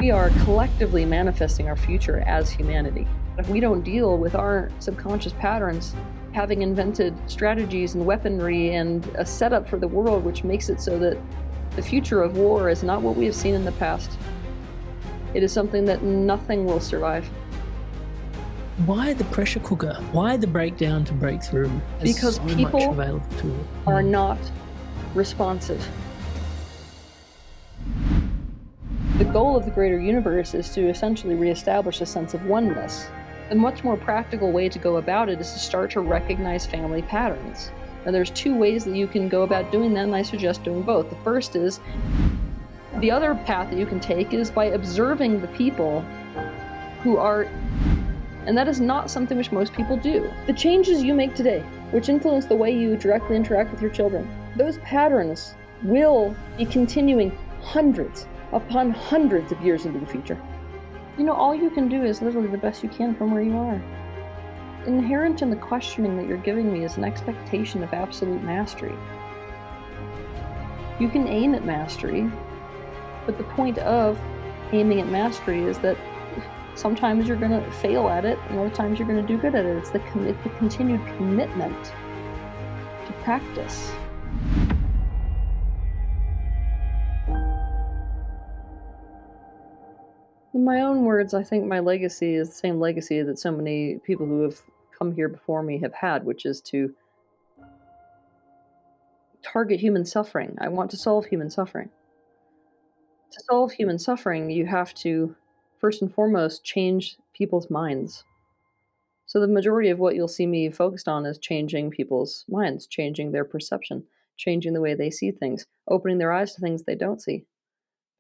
We are collectively manifesting our future as humanity. If we don't deal with our subconscious patterns, having invented strategies and weaponry and a setup for the world which makes it so that the future of war is not what we have seen in the past. It is something that nothing will survive. Why the pressure cooker? Why the breakdown to breakthrough? Because so people much available to it. are not responsive. The goal of the greater universe is to essentially reestablish a sense of oneness. A much more practical way to go about it is to start to recognize family patterns. And there's two ways that you can go about doing that, and I suggest doing both. The first is, the other path that you can take is by observing the people who are, and that is not something which most people do. The changes you make today, which influence the way you directly interact with your children, those patterns will be continuing hundreds upon hundreds of years into the future. You know, all you can do is literally the best you can from where you are. Inherent in the questioning that you're giving me is an expectation of absolute mastery. You can aim at mastery, but the point of aiming at mastery is that sometimes you're going to fail at it, and other times you're going to do good at it. It's the continued commitment to practice. In my own words, I think my legacy is the same legacy that so many people who have come here before me have had, which is to target human suffering. I want to solve human suffering. To solve human suffering, you have to, first and foremost, change people's minds. So the majority of what you'll see me focused on is changing people's minds, changing their perception, changing the way they see things, opening their eyes to things they don't see.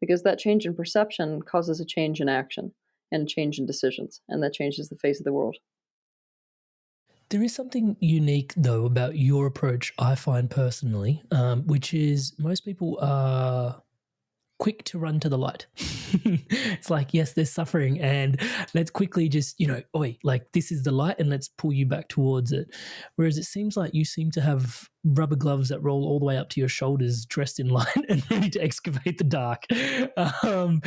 Because that change in perception causes a change in action and a change in decisions, and that changes the face of the world. There is something unique, though, about your approach, I find personally, which is most people are quick to run to the light. It's like, yes, there's suffering, and let's quickly just, like, this is the light, and let's pull you back towards it. Whereas it seems like you seem to have rubber gloves that roll all the way up to your shoulders, dressed in light and ready to excavate the dark. Can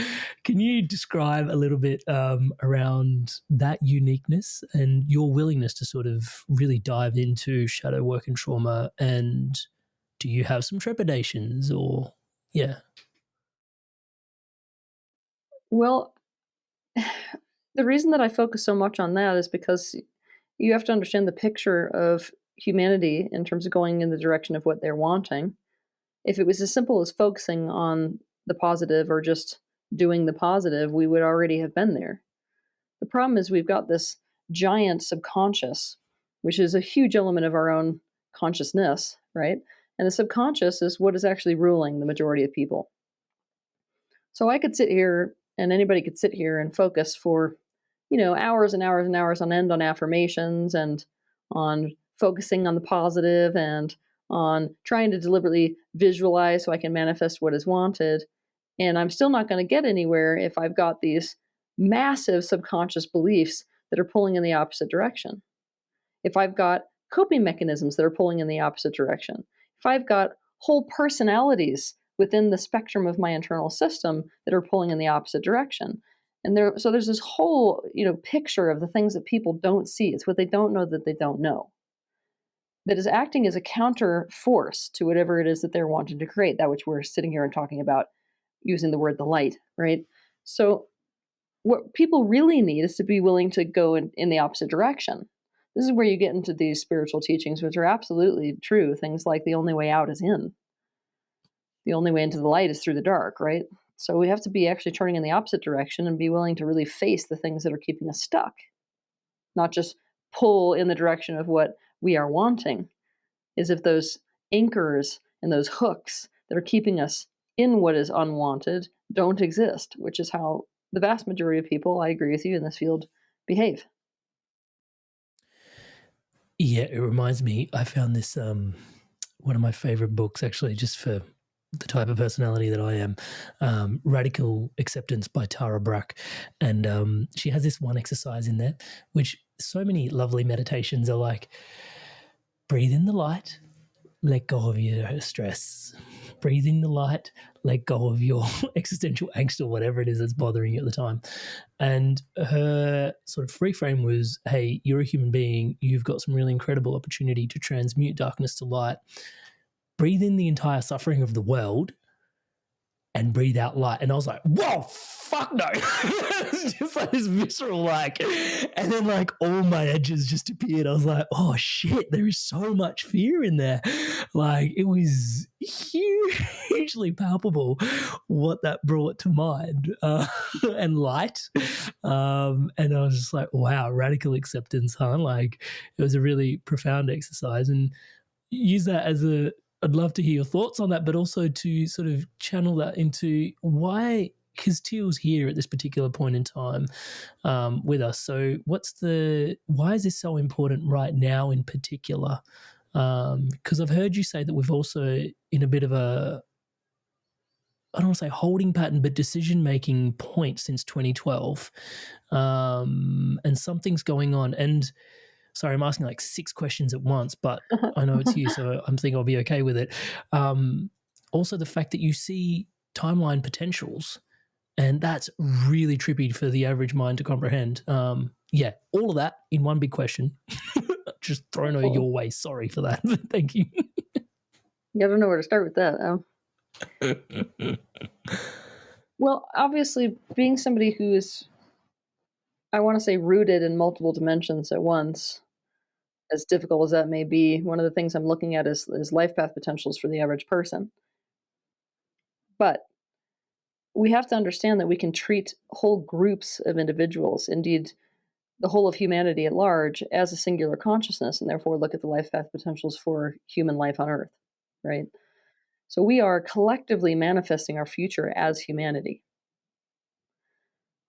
you describe a little bit around that uniqueness and your willingness to sort of really dive into shadow work and trauma? And do you have some trepidations or, yeah? Well, the reason that I focus so much on that is because you have to understand the picture of humanity in terms of going in the direction of what they're wanting. If it was as simple as focusing on the positive or just doing the positive, we would already have been there. The problem is we've got this giant subconscious, which is a huge element of our own consciousness, right? And the subconscious is what is actually ruling the majority of people. So I could sit here, and anybody could sit here and focus for, hours and hours and hours on end on affirmations and on focusing on the positive and on trying to deliberately visualize so I can manifest what is wanted. And I'm still not going to get anywhere if I've got these massive subconscious beliefs that are pulling in the opposite direction. If I've got coping mechanisms that are pulling in the opposite direction. If I've got whole personalities within the spectrum of my internal system that are pulling in the opposite direction. And so there's this whole, picture of the things that people don't see. It's what they don't know that they don't know. That is acting as a counter force to whatever it is that they're wanting to create, that which we're sitting here and talking about using the word the light, right? So what people really need is to be willing to go in the opposite direction. This is where you get into these spiritual teachings, which are absolutely true. Things like the only way out is in. The only way into the light is through the dark, right? So we have to be actually turning in the opposite direction and be willing to really face the things that are keeping us stuck, not just pull in the direction of what we are wanting. Is if those anchors and those hooks that are keeping us in what is unwanted don't exist, which is how the vast majority of people, I agree with you, in this field behave. Yeah, it reminds me, I found this, one of my favorite books, actually, just for the type of personality that I am, Radical Acceptance by Tara Brach. And she has this one exercise in there, which so many lovely meditations are like, breathe in the light, let go of your stress. Breathe in the light, let go of your existential angst or whatever it is that's bothering you at the time. And her sort of free frame was, hey, you're a human being. You've got some really incredible opportunity to transmute darkness to light. Breathe in the entire suffering of the world and breathe out light. And I was like, whoa, fuck no. It's just like this visceral, like, and then like all my edges just appeared. I was like, oh shit, there is so much fear in there. Like it was hugely palpable what that brought to mind and light. And I was just like, wow, radical acceptance, huh? Like it was a really profound exercise, and use that as a, I'd love to hear your thoughts on that, but also to sort of channel that into why, because Teal's here at this particular point in time with us. So why is this so important right now in particular? Because I've heard you say that we've also in a bit of a, I don't want to say holding pattern, but decision-making point since 2012. And something's going on. And sorry, I'm asking like 6 questions at once, but I know it's you, so I'm thinking I'll be okay with it. Also, the fact that you see timeline potentials, and that's really trippy for the average mind to comprehend. Yeah, all of that in one big question. Just thrown over your way. Sorry for that. Thank you. Yeah, I don't know where to start with that. Well, obviously, being somebody who is, I want to say, rooted in multiple dimensions at once, as difficult as that may be, one of the things I'm looking at is life path potentials for the average person. But we have to understand that we can treat whole groups of individuals, indeed the whole of humanity at large, as a singular consciousness, and therefore look at the life path potentials for human life on Earth, right? So we are collectively manifesting our future as humanity.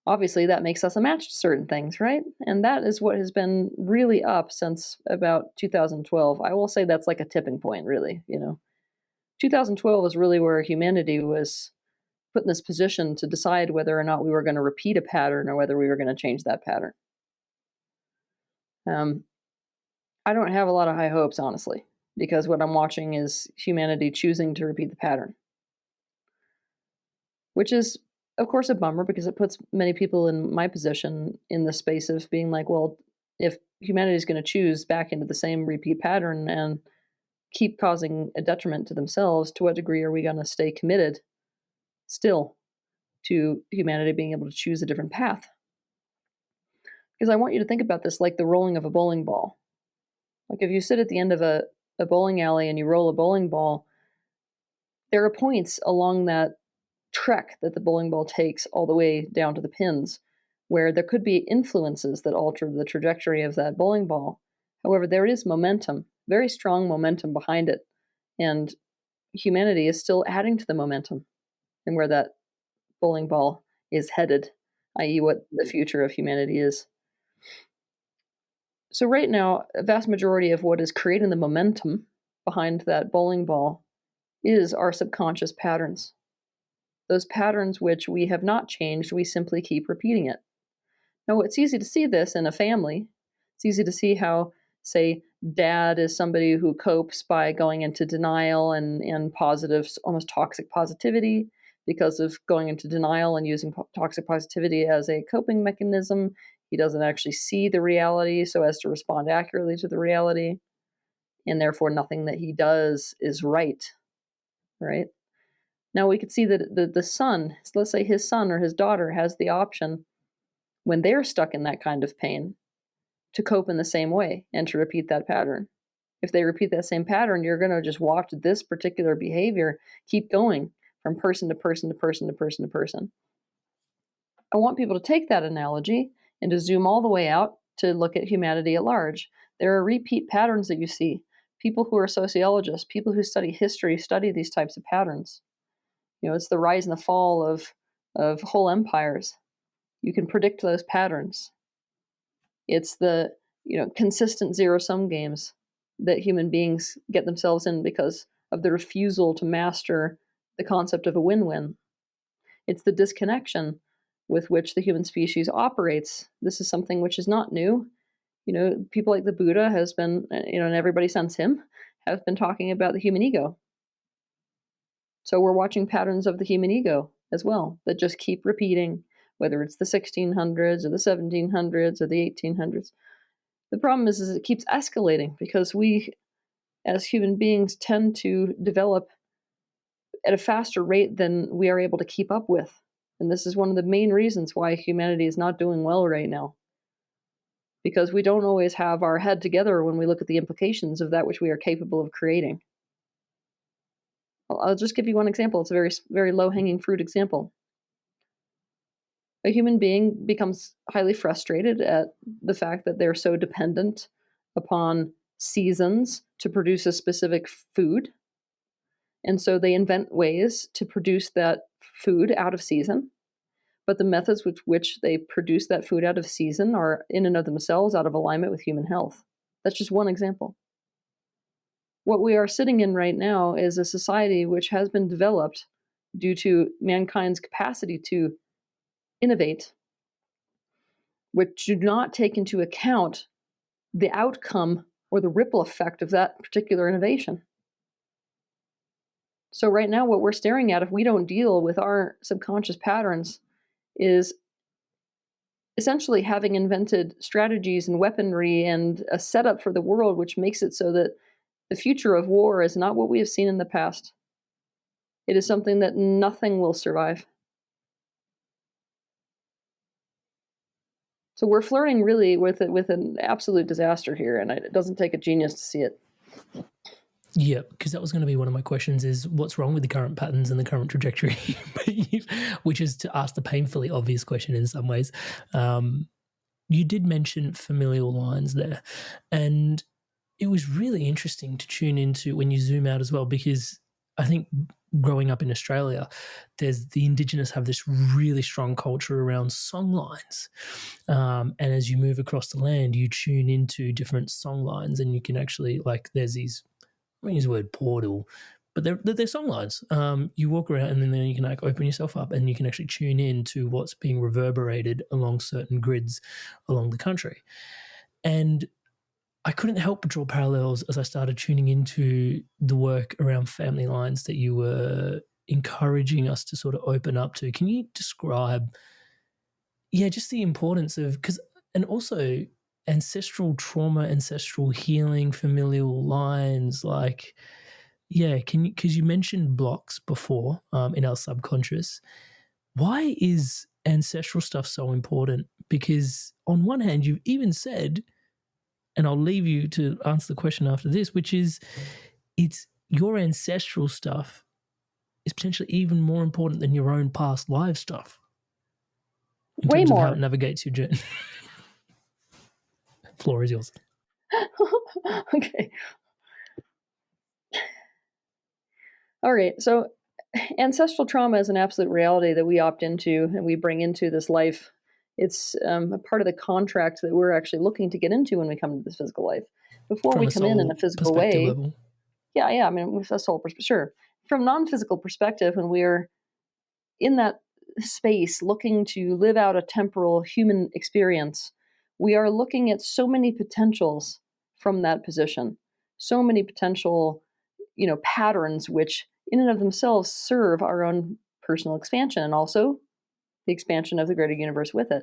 Obviously, that makes us a match to certain things, right? And that is what has been really up since about 2012. I will say that's like a tipping point, really. 2012 was really where humanity was put in this position to decide whether or not we were going to repeat a pattern or whether we were going to change that pattern. I don't have a lot of high hopes, honestly, because what I'm watching is humanity choosing to repeat the pattern, which is, of course, a bummer because it puts many people in my position in the space of being like, well, if humanity is going to choose back into the same repeat pattern and keep causing a detriment to themselves, to what degree are we going to stay committed still to humanity being able to choose a different path? Because I want you to think about this like the rolling of a bowling ball. Like if you sit at the end of a bowling alley and you roll a bowling ball, there are points along that trek that the bowling ball takes all the way down to the pins where there could be influences that alter the trajectory of that bowling ball. However, there is momentum, very strong momentum behind it. And humanity is still adding to the momentum and where that bowling ball is headed, i.e., what the future of humanity is. So right now, a vast majority of what is creating the momentum behind that bowling ball is our subconscious patterns. Those patterns which we have not changed, we simply keep repeating it. Now, it's easy to see this in a family. It's easy to see how, say, dad is somebody who copes by going into denial and positive, almost toxic positivity because of going into denial and using toxic positivity as a coping mechanism. He doesn't actually see the reality so as to respond accurately to the reality. And therefore, nothing that he does is right. Right? Now, we could see that the son, let's say his son or his daughter, has the option when they're stuck in that kind of pain to cope in the same way and to repeat that pattern. If they repeat that same pattern, you're going to just watch this particular behavior keep going from person to person to person to person to person. I want people to take that analogy and to zoom all the way out to look at humanity at large. There are repeat patterns that you see. People who are sociologists, people who study history, study these types of patterns. It's the rise and the fall of whole empires. You can predict those patterns. It's the consistent zero-sum games that human beings get themselves in because of the refusal to master the concept of a win-win. It's the disconnection with which the human species operates. This is something which is not new. People like the Buddha has been, and everybody since him have been talking about the human ego. So we're watching patterns of the human ego as well that just keep repeating, whether it's the 1600s or the 1700s or the 1800s. The problem is it keeps escalating because we, as human beings, tend to develop at a faster rate than we are able to keep up with. And this is one of the main reasons why humanity is not doing well right now. Because we don't always have our head together when we look at the implications of that which we are capable of creating. I'll just give you one example. It's a very, very low-hanging fruit example. A human being becomes highly frustrated at the fact that they're so dependent upon seasons to produce a specific food. And so they invent ways to produce that food out of season. But the methods with which they produce that food out of season are in and of themselves out of alignment with human health. That's just one example. What we are sitting in right now is a society which has been developed due to mankind's capacity to innovate, which do not take into account the outcome or the ripple effect of that particular innovation. So right now, what we're staring at, if we don't deal with our subconscious patterns, is essentially having invented strategies and weaponry and a setup for the world, which makes it so that the future of war is not what we have seen in the past. It is something that nothing will survive. So we're flirting really with an absolute disaster here, and it doesn't take a genius to see it. Yeah, because that was going to be one of my questions is what's wrong with the current patterns and the current trajectory, which is to ask the painfully obvious question in some ways. You did mention familial lines there, and it was really interesting to tune into when you zoom out as well, because I think growing up in Australia, there's the Indigenous have this really strong culture around song lines. And as you move across the land, you tune into different song lines and you can actually, like, there's these, I use the word portal, but they're song lines. You walk around and then you can like open yourself up and you can actually tune in to what's being reverberated along certain grids along the country. And I couldn't help but draw parallels as I started tuning into the work around family lines that you were encouraging us to sort of open up to. Can you describe, just the importance of, and also ancestral trauma, ancestral healing, familial lines, like, because you mentioned blocks before in our subconscious. Why is ancestral stuff so important? Because on one hand, you've even said, and I'll leave you to answer the question after this, which is it's your ancestral stuff is potentially even more important than your own past life stuff in Way terms of how more. it navigates your journey. Floor is yours. Okay. All right. So ancestral trauma is an absolute reality that we opt into and we bring into this life. It's a part of the contract that we're actually looking to get into when we come to this physical life. Before From we a come in soul a physical perspective way, level. yeah, I mean, with a soul perspective, sure. From non-physical perspective, when we're in that space looking to live out a temporal human experience, we are looking at so many potentials from that position, so many potential, patterns which in and of themselves serve our own personal expansion and also the expansion of the greater universe with it.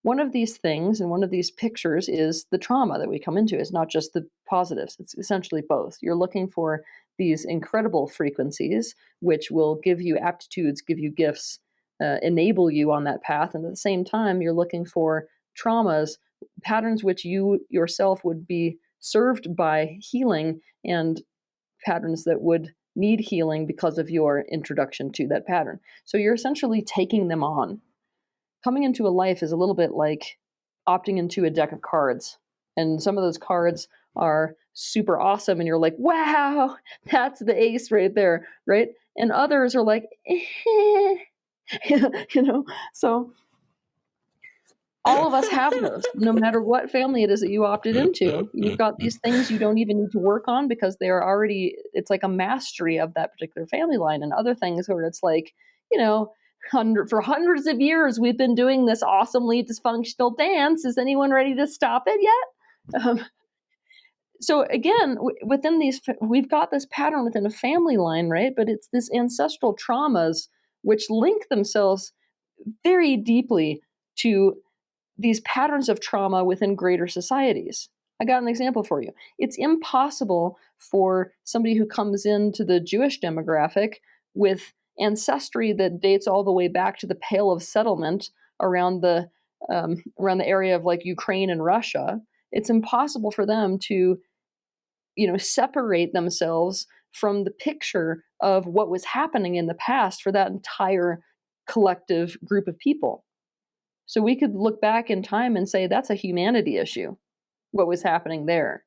One of these things and one of these pictures is the trauma that we come into. It's not just the positives, it's essentially both. You're looking for these incredible frequencies, which will give you aptitudes, give you gifts, enable you on that path. And at the same time, you're looking for traumas, patterns which you yourself would be served by healing, and patterns that would need healing because of your introduction to that pattern. So you're essentially taking them on. Coming into a life is a little bit like opting into a deck of cards. And some of those cards are super awesome, and you're like, wow, that's the ace right there, right? And others are like, so all of us have those, no matter what family it is that you opted into. You've got these things you don't even need to work on because they're already, it's like a mastery of that particular family line, and other things where it's like, for hundreds of years, we've been doing this awesomely dysfunctional dance. Is anyone ready to stop it yet? So again, within these, we've got this pattern within a family line, right? But it's this ancestral traumas which link themselves very deeply to these patterns of trauma within greater societies. I got an example for you. It's impossible for somebody who comes into the Jewish demographic with ancestry that dates all the way back to the Pale of Settlement around the area of like Ukraine and Russia. It's impossible for them to, separate themselves from the picture of what was happening in the past for that entire collective group of people. So we could look back in time and say that's a humanity issue, what was happening there.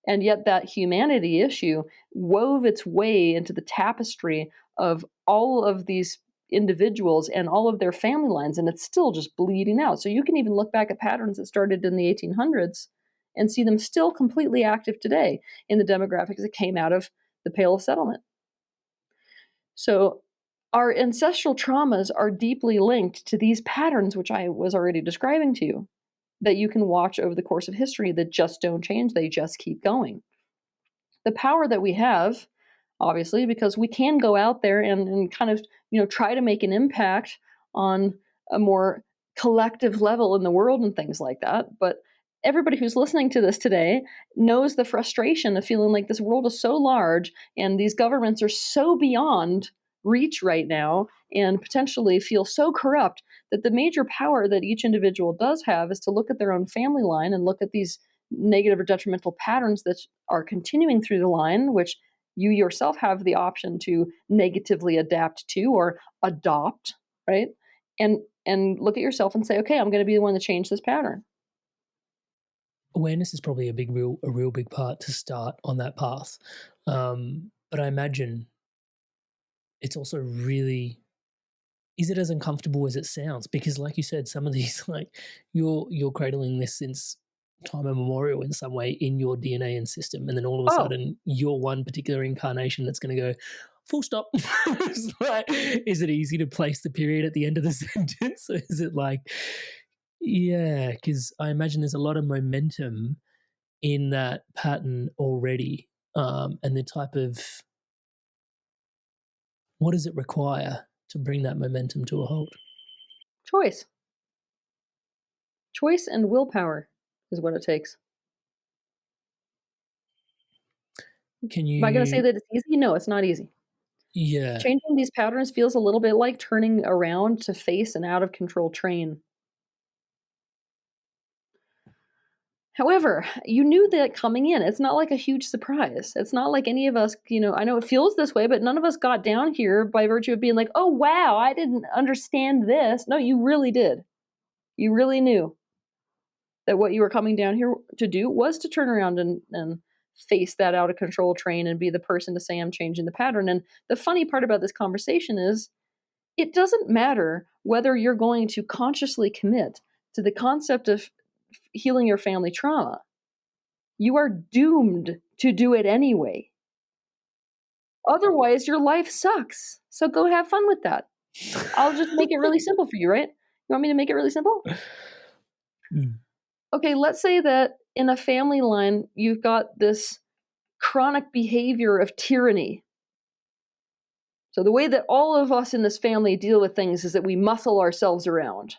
And yet that humanity issue wove its way into the tapestry of all of these individuals and all of their family lines, and it's still just bleeding out. So you can even look back at patterns that started in the 1800s and see them still completely active today in the demographics that came out of the Pale of Settlement. So our ancestral traumas are deeply linked to these patterns, which I was already describing to you, that you can watch over the course of history that just don't change. They just keep going. The power that we have, obviously, because we can go out there and kind of, try to make an impact on a more collective level in the world and things like that. But everybody who's listening to this today knows the frustration of feeling like this world is so large and these governments are so beyond reach right now and potentially feel so corrupt that the major power that each individual does have is to look at their own family line and look at these negative or detrimental patterns that are continuing through the line, which you yourself have the option to negatively adapt to or adopt, right? And look at yourself and say, okay, I'm going to be the one to change this pattern. Awareness is probably a real big part to start on that path. But I imagine it's also really, is it as uncomfortable as it sounds? Because like you said, some of these, like you're cradling this since time immemorial in some way in your DNA and system, and then all of a Oh, sudden you're one particular incarnation that's going to go full stop. It's like, is it easy to place the period at the end of the sentence, or is it like, yeah? Because I imagine there's a lot of momentum in that pattern already, and the type of, what does it require to bring that momentum to a halt? choice. Choice and willpower is what it takes. Can Am I going to say you, that it's easy? No, it's not easy. yeah, Changing these patterns feels a little bit like turning around to face an out of control train. However, you knew that coming in. It's not like a huge surprise. It's not like any of us, I know it feels this way, but none of us got down here by virtue of being like, oh, wow, I didn't understand this. No, you really did. You really knew that what you were coming down here to do was to turn around and face that out of control train and be the person to say, I'm changing the pattern. And the funny part about this conversation is it doesn't matter whether you're going to consciously commit to the concept of healing your family trauma. You are doomed to do it anyway. Otherwise, your life sucks. So go have fun with that. I'll just make it really simple for you, right? You want me to make it really simple? Mm. Okay, let's say that in a family line, you've got this chronic behavior of tyranny. So the way that all of us in this family deal with things is that we muscle ourselves around.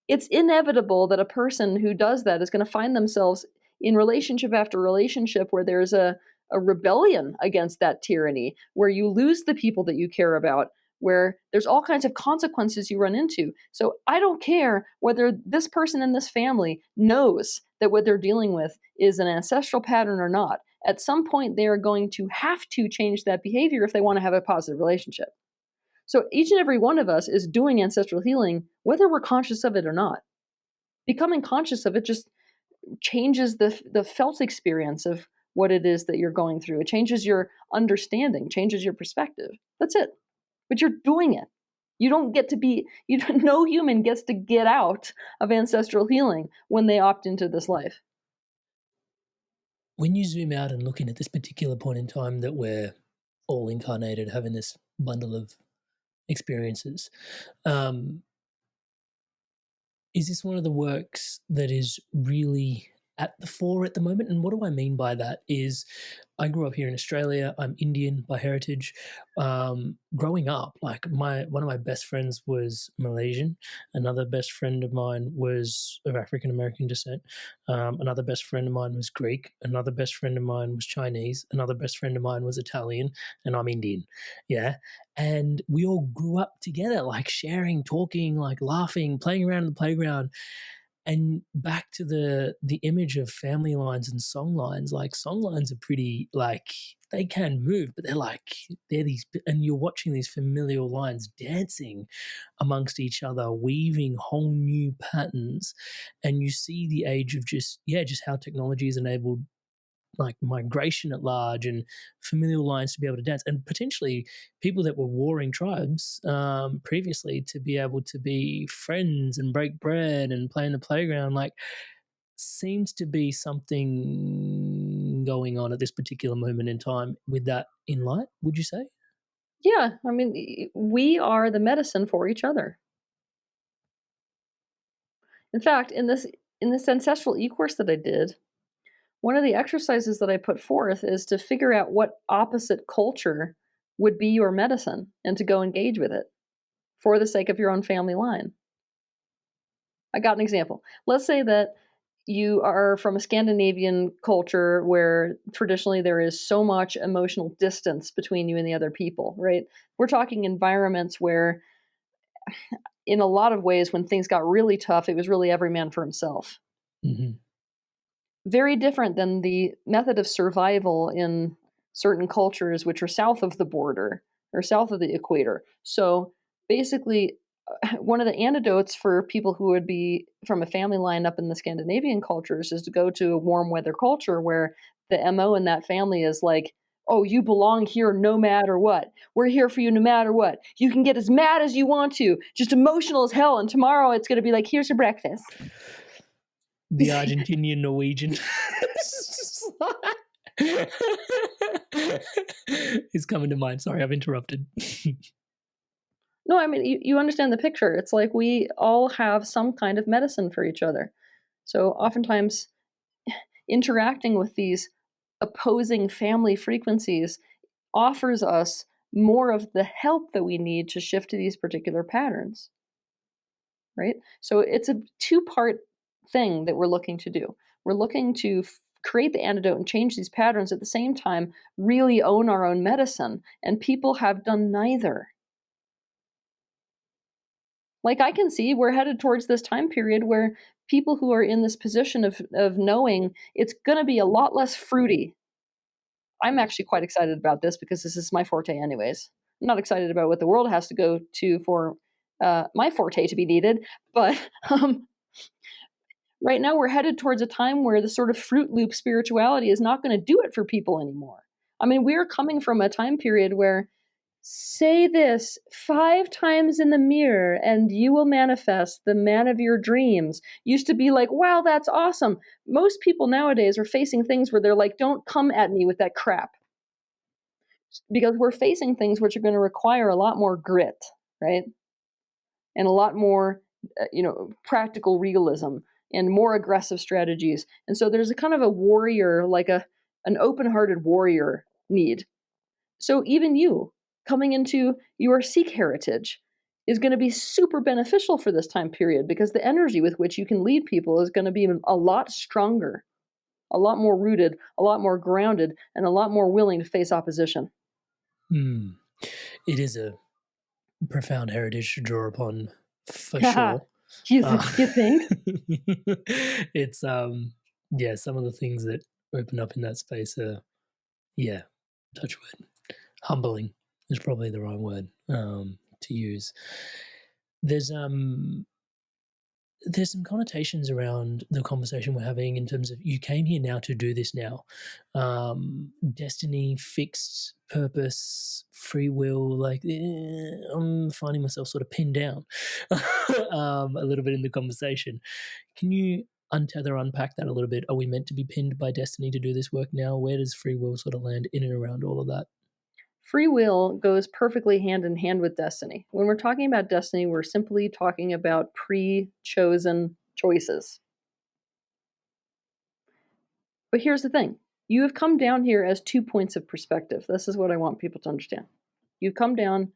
It's inevitable that a person who does that is going to find themselves in relationship after relationship where there's a rebellion against that tyranny, where you lose the people that you care about, where there's all kinds of consequences you run into. So I don't care whether this person in this family knows that what they're dealing with is an ancestral pattern or not. At some point, they are going to have to change that behavior if they want to have a positive relationship. So each and every one of us is doing ancestral healing, whether we're conscious of it or not. Becoming conscious of it just changes the felt experience of what it is that you're going through. It changes your understanding, changes your perspective. That's it. But you're doing it. You don't get to be, no human gets to get out of ancestral healing when they opt into this life. When you zoom out and looking at this particular point in time that we're all incarnated, having this bundle of experiences, is this one of the works that is really at the fore at the moment. And what do I mean by that is I grew up here in Australia. I'm Indian by heritage. Growing up, like one of my best friends was Malaysian. Another best friend of mine was of African American descent. Another best friend of mine was Greek. Another best friend of mine was Chinese. Another best friend of mine was Italian, and I'm Indian. Yeah. And we all grew up together, like sharing, talking, like laughing, playing around in the playground. And back to the image of family lines and song lines, like song lines are pretty, like, they can move, but they're these, and you're watching these familial lines dancing amongst each other, weaving whole new patterns. And you see the age of just how technology has enabled like migration at large and familial lines to be able to dance, and potentially people that were warring tribes previously to be able to be friends and break bread and play in the playground. Like, seems to be something going on at this particular moment in time with that in light, would you say? Yeah, I mean, we are the medicine for each other. In fact, in this ancestral e-course that I did, one of the exercises that I put forth is to figure out what opposite culture would be your medicine and to go engage with it for the sake of your own family line. I got an example. Let's say that you are from a Scandinavian culture where traditionally there is so much emotional distance between you and the other people, right? We're talking environments where, in a lot of ways, when things got really tough, it was really every man for himself. Mm-hmm. Very different than the method of survival in certain cultures which are south of the border or south of the equator. So basically, one of the antidotes for people who would be from a family line up in the Scandinavian cultures is to go to a warm weather culture where the MO in that family is like, oh, you belong here no matter what. We're here for you no matter what. You can get as mad as you want to, just emotional as hell. And tomorrow it's going to be like, here's your breakfast. The Argentinian Norwegian is coming to mind. Sorry, I've interrupted. No, I mean, you understand the picture. It's like we all have some kind of medicine for each other. So oftentimes, interacting with these opposing family frequencies offers us more of the help that we need to shift to these particular patterns, right? So it's a two-part thing that we're looking to do. We're looking to create the antidote and change these patterns at the same time, really own our own medicine. And people have done neither. Like, I can see we're headed towards this time period where people who are in this position of knowing it's gonna be a lot less fruity. I'm actually quite excited about this because this is my forte anyways. I'm not excited about what the world has to go to for, my forte to be needed, but, right now we're headed towards a time where the sort of Fruit Loop spirituality is not gonna do it for people anymore. I mean, we're coming from a time period where say this 5 times in the mirror and you will manifest the man of your dreams. Used to be like, wow, that's awesome. Most people nowadays are facing things where they're like, don't come at me with that crap. Because we're facing things which are going to require a lot more grit, right? And a lot more, practical realism and more aggressive strategies. And so there's a kind of a warrior, like an open-hearted warrior need. So even you coming into your Sikh heritage is going to be super beneficial for this time period because the energy with which you can lead people is going to be a lot stronger, a lot more rooted, a lot more grounded, and a lot more willing to face opposition. Hmm. It is a profound heritage to draw upon, for sure. You think? It's yeah, some of the things that open up in that space are, yeah, touch wood, humbling is probably the wrong word to use. There's there's some connotations around the conversation we're having in terms of you came here now to do this now. Destiny, fixed purpose, free will, like I'm finding myself sort of pinned down a little bit in the conversation. Can you unpack that a little bit? Are we meant to be pinned by destiny to do this work now? Where does free will sort of land in and around all of that? Free will goes perfectly hand in hand with destiny. When we're talking about destiny, we're simply talking about pre chosen choices. But here's the thing. You have come down here as 2 points of perspective. This is what I want people to understand. You've come down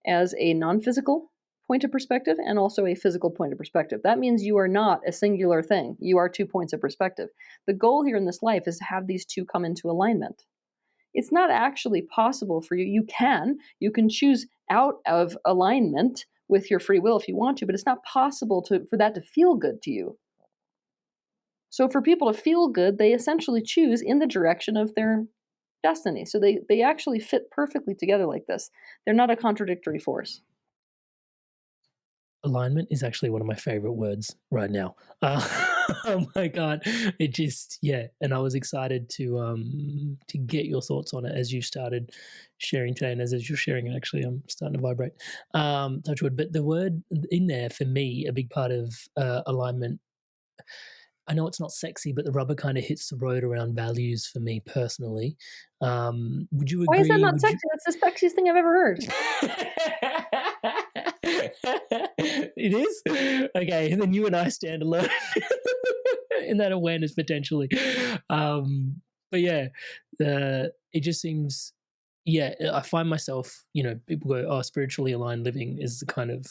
as a non-physical point of perspective and also a physical point of perspective. That means you are not a singular thing. You are 2 points of perspective. The goal here in this life is to have these two come into alignment. It's not actually possible for you. You can choose out of alignment with your free will if you want to, but it's not possible for that to feel good to you. So for people to feel good, they essentially choose in the direction of their destiny. So they actually fit perfectly together like this. They're not a contradictory force. Alignment is actually one of my favorite words right now. Oh my god, it just yeah. And I was excited to get your thoughts on it as you started sharing today, and as you're sharing it, actually, I'm starting to vibrate. Touch wood, but the word in there for me, a big part of alignment. I know it's not sexy, but the rubber kind of hits the road around values for me personally. Would you Why is that agree? not Would sexy? you? That's the sexiest thing I've ever heard. It is? Okay, then you and I stand alone in that awareness potentially. But yeah, it just seems, yeah, I find myself, people go, oh, spiritually aligned living is the kind of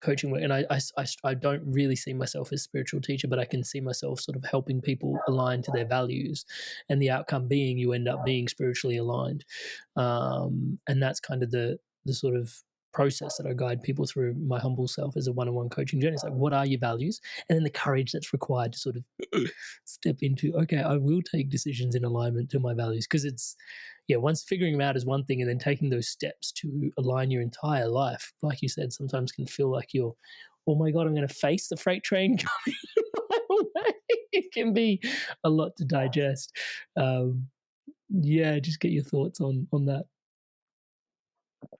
coaching work. And I don't really see myself as spiritual teacher, but I can see myself sort of helping people align to their values, and the outcome being you end up being spiritually aligned. And that's kind of the sort of process that I guide people through my humble self as a one-on-one coaching journey. It's like, what are your values? And then the courage that's required to sort of step into, okay, I will take decisions in alignment to my values. Because once figuring them out is one thing, and then taking those steps to align your entire life, like you said, sometimes can feel like you're, oh my God, I'm going to face the freight train coming my way. It can be a lot to digest. Just get your thoughts on that.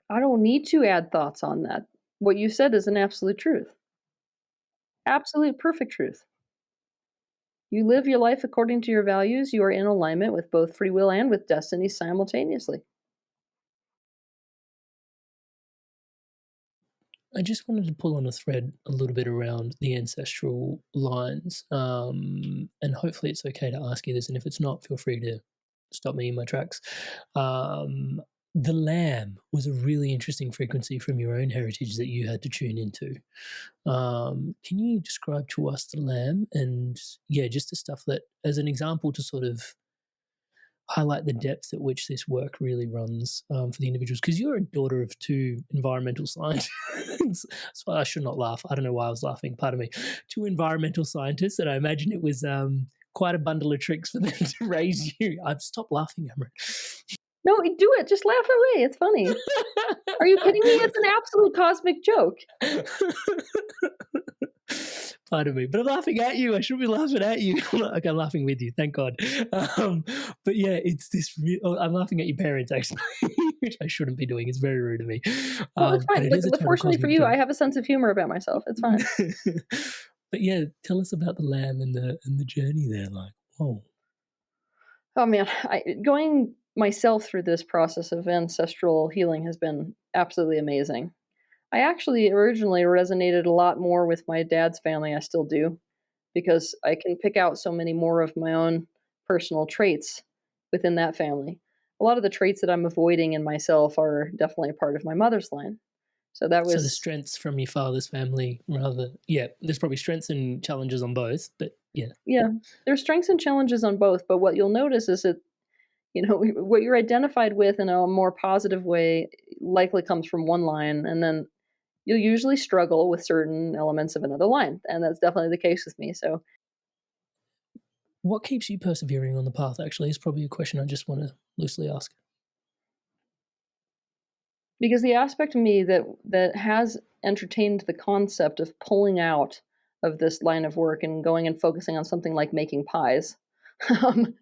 I don't need to add thoughts on that. What you said is an absolute truth. Absolute perfect truth. You live your life according to your values. You are in alignment with both free will and with destiny simultaneously. I just wanted to pull on a thread a little bit around the ancestral lines, and hopefully it's okay to ask you this, and if it's not, feel free to stop me in my tracks. Um, the lamb was a really interesting frequency from your own heritage that you had to tune into. Can you describe to us the lamb, and just the stuff that, as an example, to sort of highlight the depth at which this work really runs for the individuals? Because you're a daughter of two environmental scientists. So I should not laugh. I don't know why I was laughing. Pardon me. Two environmental scientists, and I imagine it was quite a bundle of tricks for them to raise you. I'd stop laughing, Amrit. No, do it. Just laugh away. It's funny. Are you kidding me? It's an absolute cosmic joke. Pardon me, but I'm laughing at you. I shouldn't be laughing at you. Okay, I'm laughing with you, thank God. But it's this. I'm laughing at your parents, actually, which I shouldn't be doing. It's very rude of me. Well, it's But fine. it is a But total fortunately for cosmic you, joke. I have a sense of humor about myself. It's fine. But tell us about the lamb and the journey there. Like, whoa. Oh man, going myself through this process of ancestral healing has been absolutely amazing. I actually originally resonated a lot more with my dad's family. I still do, because I can pick out so many more of my own personal traits within that family. A lot of the traits that I'm avoiding in myself are definitely a part of my mother's line. So that So the was, strengths from your father's family, rather, there's probably strengths and challenges on both, but yeah. yeah, there's strengths and challenges on both. But what you'll notice is that, what you're identified with in a more positive way likely comes from one line, and then you'll usually struggle with certain elements of another line. And that's definitely the case with me. So, What keeps you persevering on the path, actually, is probably a question I just want to loosely ask. because the aspect of me that has entertained the concept of pulling out of this line of work and going and focusing on something like making pies, um,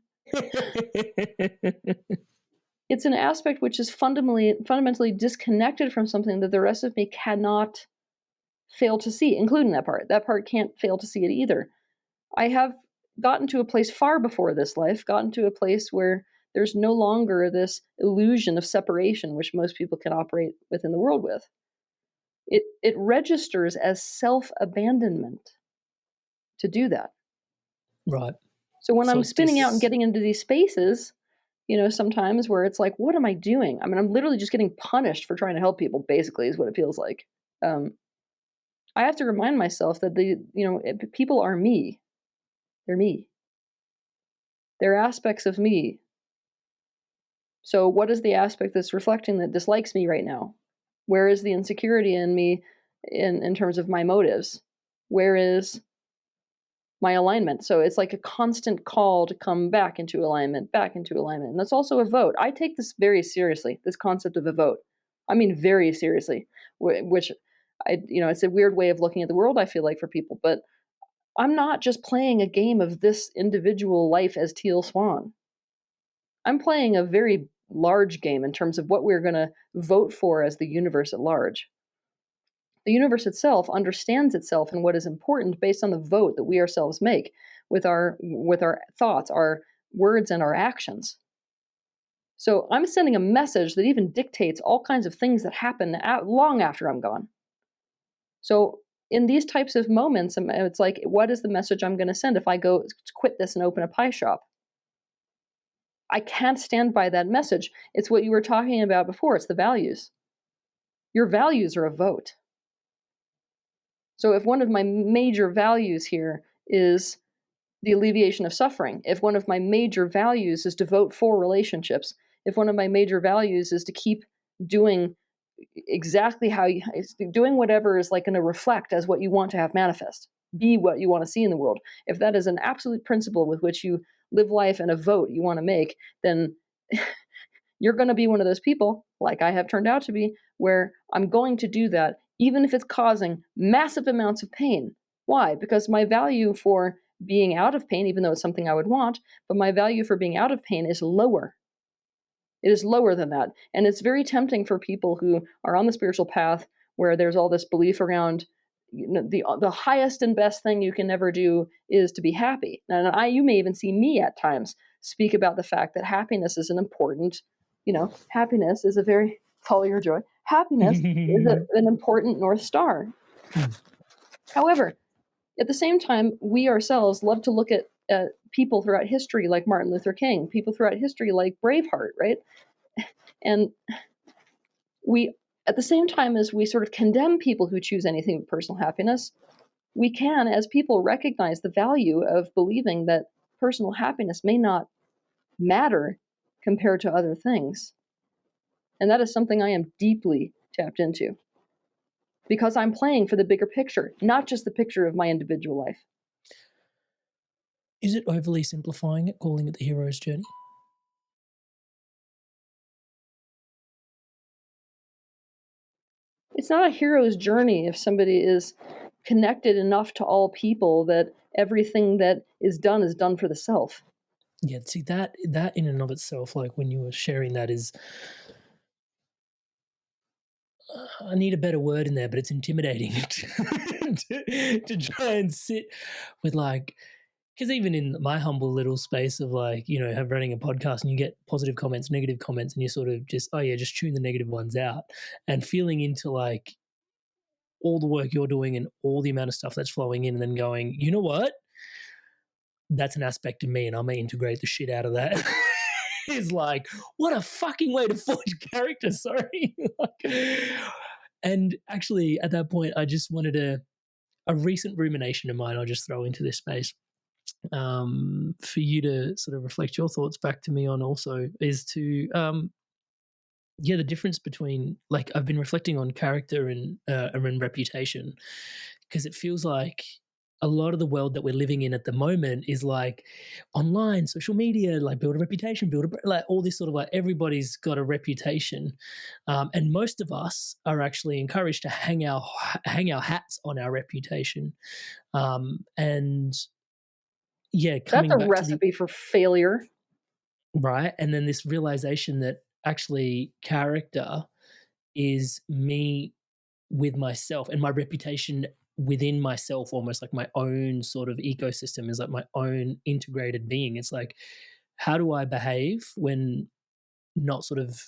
it's an aspect which is fundamentally disconnected from something that the rest of me cannot fail to see, including that part. That part can't fail to see it either. I have gotten to a place far before this life, gotten to a place where there's no longer this illusion of separation, which most people can operate within the world with. It registers as self abandonment to do that. Right. So when So I'm it's spinning out and just getting into these spaces, sometimes where it's like, what am I doing? I mean, I'm literally just getting punished for trying to help people, basically, is what it feels like. Um, I have to remind myself that people are me. They're me. They're aspects of me. So what is the aspect that's reflecting that dislikes me right now? Where is the insecurity in me in terms of my motives? Where is my alignment? So it's like a constant call to come back into alignment, back into alignment. And that's also a vote. I take this very seriously, this concept of a vote. I mean, very seriously, which it's a weird way of looking at the world, I feel like, for people, but I'm not just playing a game of this individual life as Teal Swan. I'm playing a very large game in terms of what we're going to vote for as the universe at large. The universe itself understands itself and what is important based on the vote that we ourselves make with our thoughts, our words, and our actions. So I'm sending a message that even dictates all kinds of things that happen long after I'm gone. So in these types of moments, it's like, what is the message I'm going to send if I go quit this and open a pie shop? I can't stand by that message. It's what you were talking about before. It's the values. Your values are a vote. So if one of my major values here is the alleviation of suffering, if one of my major values is to vote for relationships, if one of my major values is to keep doing exactly doing whatever is like going to reflect as what you want to have manifest, be what you want to see in the world. If that is an absolute principle with which you live life and a vote you want to make, then you're going to be one of those people, like I have turned out to be, where I'm going to do that, even if it's causing massive amounts of pain. Why? Because my value for being out of pain, even though it's something I would want, but my value for being out of pain is lower. It is lower than that. And it's very tempting for people who are on the spiritual path where there's all this belief around the highest and best thing you can ever do is to be happy. And you may even see me at times speak about the fact that happiness is an important, happiness is a very, follow your joy. Happiness is an important North Star. However, at the same time, we ourselves love to look at people throughout history like Martin Luther King, people throughout history like Braveheart, right? And we, at the same time as we sort of condemn people who choose anything but personal happiness, we can, as people, recognize the value of believing that personal happiness may not matter compared to other things. And that is something I am deeply tapped into because I'm playing for the bigger picture, not just the picture of my individual life. Is it overly simplifying it, calling it the hero's journey? It's not a hero's journey if somebody is connected enough to all people that everything that is done for the self. Yeah, see that in and of itself, like when you were sharing that, is I need a better word in there, but it's intimidating to try and sit with, like, because even in my humble little space of, like, have running a podcast and you get positive comments, negative comments, and you sort of just, oh yeah, just tune the negative ones out, and feeling into like all the work you're doing and all the amount of stuff that's flowing in, and then going, you know what? That's an aspect of me and I may integrate the shit out of that. Is like, what a fucking way to forge character, sorry. And actually, at that point, I just wanted a recent rumination of mine I'll just throw into this space, for you to sort of reflect your thoughts back to me on also, is to yeah, the difference between, like, I've been reflecting on character and reputation, because it feels like a lot of the world that we're living in at the moment is like online, social media, like build a reputation, like all this sort of, like, everybody's got a reputation, and most of us are actually encouraged to hang our hats on our reputation, and yeah, That's coming a back to the recipe for failure. right, and then this realization that actually character is me with myself, and my reputation within myself, almost like my own sort of ecosystem, is like my own integrated being. It's like, how do I behave when not sort of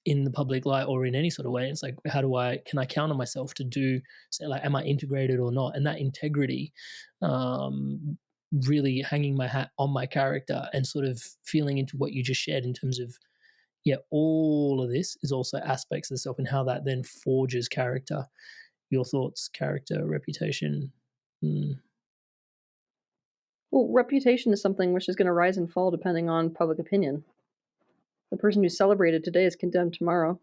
in the public light or in any sort of way? It's like, can I count on myself to do, say, like, am I integrated or not? And that integrity, really hanging my hat on my character and sort of feeling into what you just shared in terms of, yeah, all of this is also aspects of the self and how that then forges character. Your thoughts, character, reputation. Well, reputation is something which is going to rise and fall depending on public opinion. The person who's celebrated today is condemned tomorrow.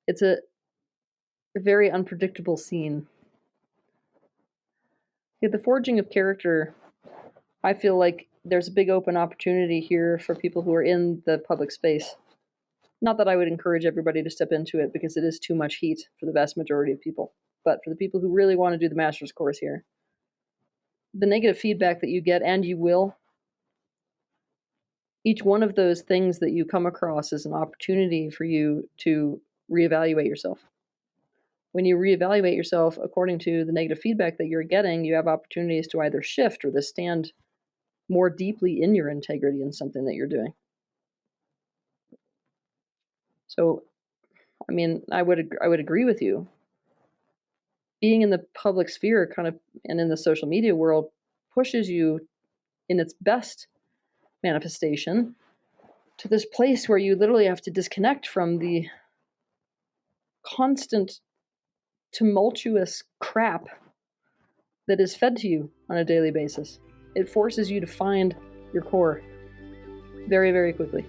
It's a very unpredictable scene. Yeah, the forging of character, I feel like there's a big open opportunity here for people who are in the public space. Not that I would encourage everybody to step into it because it is too much heat for the vast majority of people. But for the people who really want to do the master's course here, the negative feedback that you get, and you will, each one of those things that you come across is an opportunity for you to reevaluate yourself. When you reevaluate yourself according to the negative feedback that you're getting, you have opportunities to either shift or to stand more deeply in your integrity in something that you're doing. So, I mean, I would agree with you. Being in the public sphere kind of and in the social media world pushes you in its best manifestation to this place where you literally have to disconnect from the constant tumultuous crap that is fed to you on a daily basis. It forces you to find your core very, very quickly.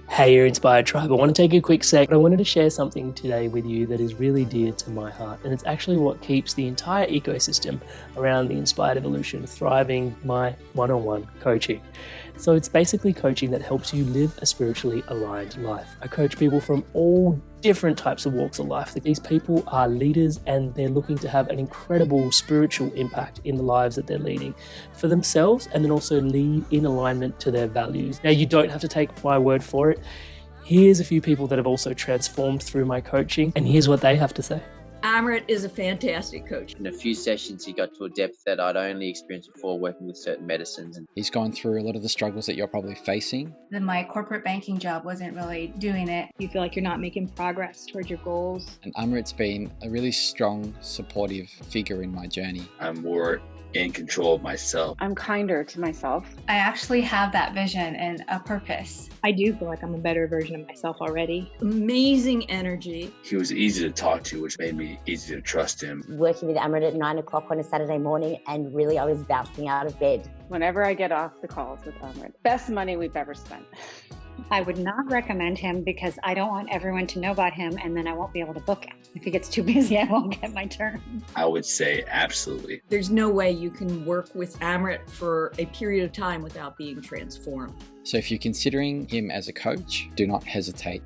Hey, your Inspired Tribe. I want to take a quick sec. I wanted to share something today with you that is really dear to my heart. And it's actually what keeps the entire ecosystem around the Inspired Evolution thriving, my one-on-one coaching. So it's basically coaching that helps you live a spiritually aligned life. I coach people from all different types of walks of life. These people are leaders and they're looking to have an incredible spiritual impact in the lives that they're leading for themselves and then also lead in alignment to their values. Now, you don't have to take my word for it. Here's a few people that have also transformed through my coaching, and here's what they have to say. Amrit is a fantastic coach. In a few sessions, he got to a depth that I'd only experienced before working with certain medicines. He's gone through a lot of the struggles that you're probably facing. Then my corporate banking job wasn't really doing it. You feel like you're not making progress towards your goals. And Amrit's been a really strong, supportive figure in my journey. I'm more in control of myself. I'm kinder to myself. I actually have that vision and a purpose. I do feel like I'm a better version of myself already. Amazing energy. He was easy to talk to, which made me easy to trust him. Working with Amrit at 9 o'clock on a Saturday morning, and really I was bouncing out of bed. Whenever I get off the calls with Amrit, best money we've ever spent. I would not recommend him because I don't want everyone to know about him and then I won't be able to book him. If he gets too busy, I won't get my turn. I would say absolutely. There's no way you can work with Amrit for a period of time without being transformed. So if you're considering him as a coach, do not hesitate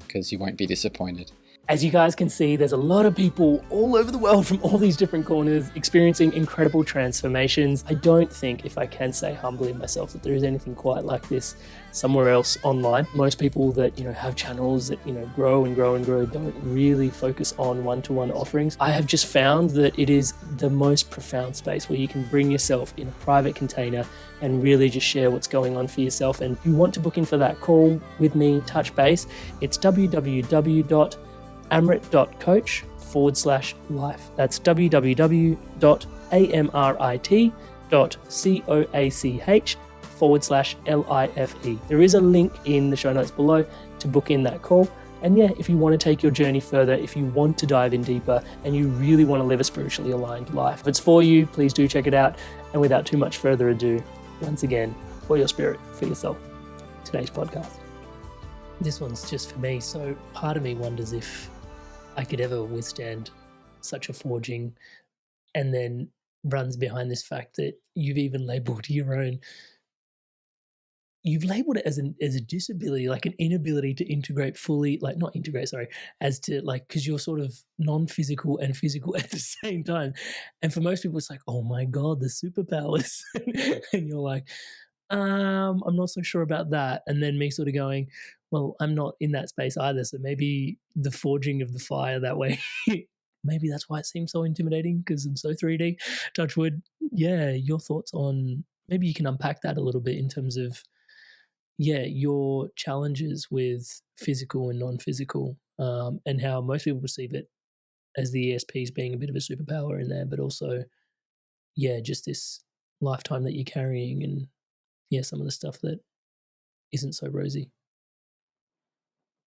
because you won't be disappointed. As you guys can see, there's a lot of people all over the world from all these different corners experiencing incredible transformations. I don't think, if I can say humbly myself, that there is anything quite like this somewhere else online. Most people that, have channels that, grow and grow and grow don't really focus on one-to-one offerings. I have just found that it is the most profound space where you can bring yourself in a private container and really just share what's going on for yourself. And if you want to book in for that call with me, touch base, it's www.amrit.coach/life. That's www.amrit.coach/life. There is a link in the show notes below to book in that call. And yeah, if you want to take your journey further, if you want to dive in deeper and you really want to live a spiritually aligned life, if it's for you, please do check it out. And without too much further ado, once again, for your spirit, for yourself, today's podcast. This one's just for me. So part of me wonders if I could ever withstand such a forging, and then runs behind this fact that you've even labeled you've labeled it as a disability, like an inability to integrate fully, like not integrate, sorry, as to like, because you're sort of non-physical and physical at the same time. And for most people, it's like, oh my God, the superpowers. And you're like, I'm not so sure about that. And then me sort of going, well, I'm not in that space either. So maybe the forging of the fire that way, maybe that's why it seems so intimidating because I'm so 3D. Touch wood. Yeah, your thoughts on, maybe you can unpack that a little bit in terms of, your challenges with physical and non-physical, and how most people perceive it as the ESPs being a bit of a superpower in there, but also, yeah, just this lifetime that you're carrying, and yeah, some of the stuff that isn't so rosy.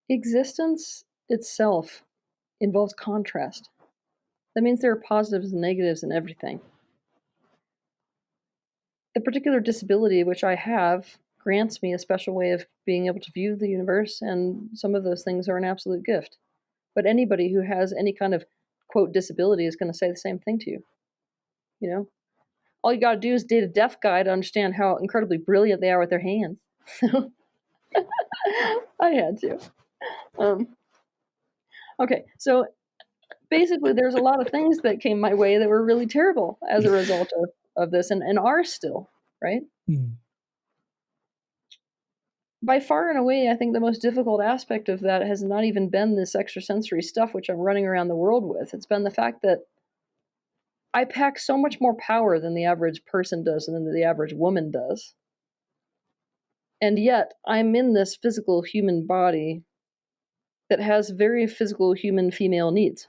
Existence itself involves contrast. That means there are positives and negatives in everything. The particular disability which I have grants me a special way of being able to view the universe, and some of those things are an absolute gift. But anybody who has any kind of, quote, disability is going to say the same thing to you. You know? All you got to do is date a deaf guy to understand how incredibly brilliant they are with their hands. I had to. Okay, so basically there's a lot of things that came my way that were really terrible as a result of this, and are still, right? By far and away, I think the most difficult aspect of that has not even been this extrasensory stuff which I'm running around the world with. It's been the fact that I pack so much more power than the average person does and than the average woman does. And yet, I'm in this physical human body that has very physical human female needs.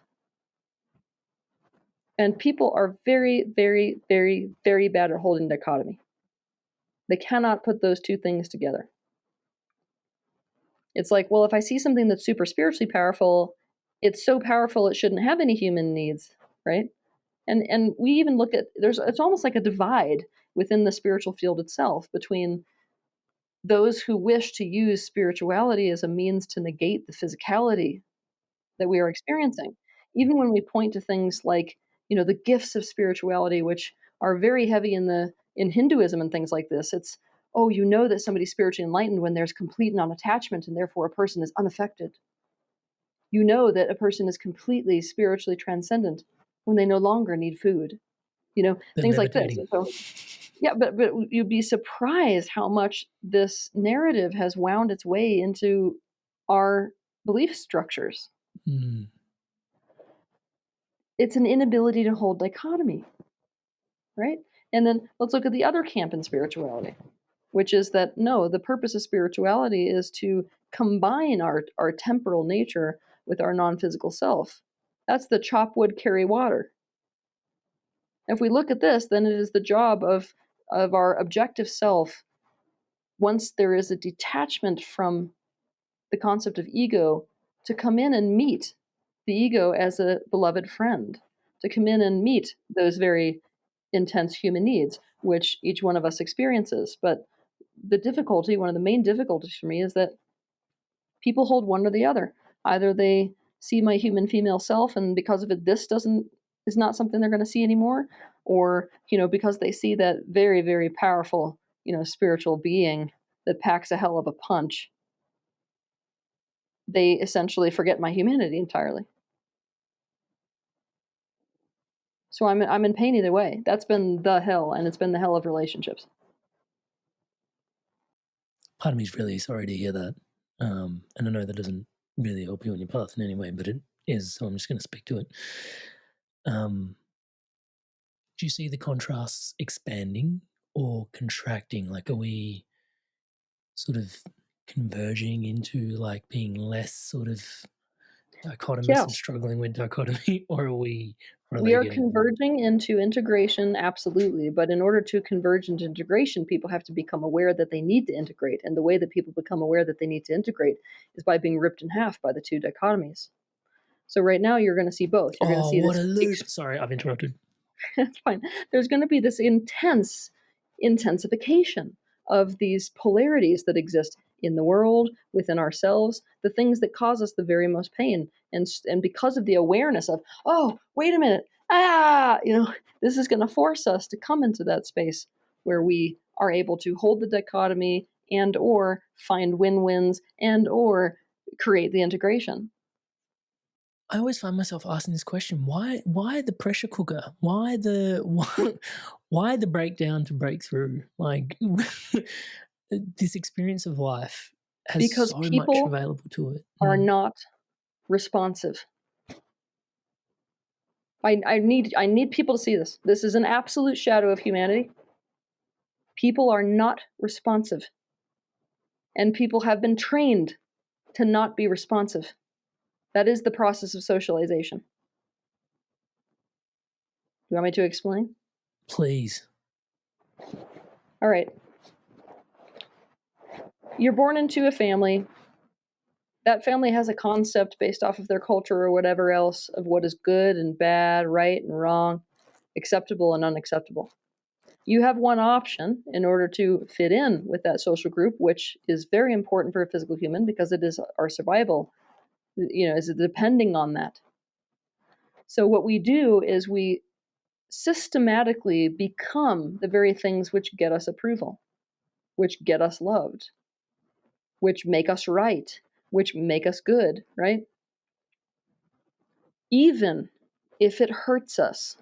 And people are very, very, very, very bad at holding dichotomy. They cannot put those two things together. It's like, well, if I see something that's super spiritually powerful, it's so powerful it shouldn't have any human needs, right? And we even look at, it's almost like a divide within the spiritual field itself between those who wish to use spirituality as a means to negate the physicality that we are experiencing. Even when we point to things like, the gifts of spirituality, which are very heavy in Hinduism and things like this, it's, oh, that somebody's spiritually enlightened when there's complete non-attachment, and therefore a person is unaffected. You know that a person is completely spiritually transcendent when they no longer need food. Things like this. So, yeah, but you'd be surprised how much this narrative has wound its way into our belief structures. It's an inability to hold dichotomy, right? And then let's look at the other camp in spirituality, which is that, no, the purpose of spirituality is to combine our temporal nature with our non-physical self. That's the chop wood, carry water. If we look at this, then it is the job of our objective self, once there is a detachment from the concept of ego, to come in and meet the ego as a beloved friend, to come in and meet those very intense human needs, which each one of us experiences. But the difficulty, one of the main difficulties for me, is that people hold one or the other. Either they see my human female self, and because of it, this is not something they're going to see anymore, or because they see that very, very powerful spiritual being that packs a hell of a punch, they essentially forget my humanity entirely. So I'm in pain either way. That's been the hell, and it's been the hell of relationships. Part of me is really sorry to hear that, and I know that doesn't really help you on your path in any way, but it is, so I'm just going to speak to it. Do you see the contrasts expanding or contracting? Like, are we sort of converging into like being less sort of dichotomous and struggling with dichotomy, or are we? We are converging into integration, absolutely. But in order to converge into integration, people have to become aware that they need to integrate. And the way that people become aware that they need to integrate is by being ripped in half by the two dichotomies. So right now you're going to see both. You're going to see what a loop. Sorry, I've interrupted. That's fine. There's going to be this intensification of these polarities that exist in the world, within ourselves, the things that cause us the very most pain. And because of the awareness of, oh, wait a minute, this is going to force us to come into that space where we are able to hold the dichotomy and or find win-wins and or create the integration. I always find myself asking this question: why the pressure cooker? Why the breakdown to breakthrough? Like this experience of life has because so much available to it. Are not responsive. I need people to see this. This is an absolute shadow of humanity. People are not responsive. And people have been trained to not be responsive. That is the process of socialization. Do you want me to explain? Please. All right. You're born into a family. That family has a concept based off of their culture or whatever else of what is good and bad, right and wrong, acceptable and unacceptable. You have one option in order to fit in with that social group, which is very important for a physical human because it is our survival, is depending on that. So what we do is we systematically become the very things which get us approval, which get us loved, which make us right, which make us good, right? Even if it hurts us.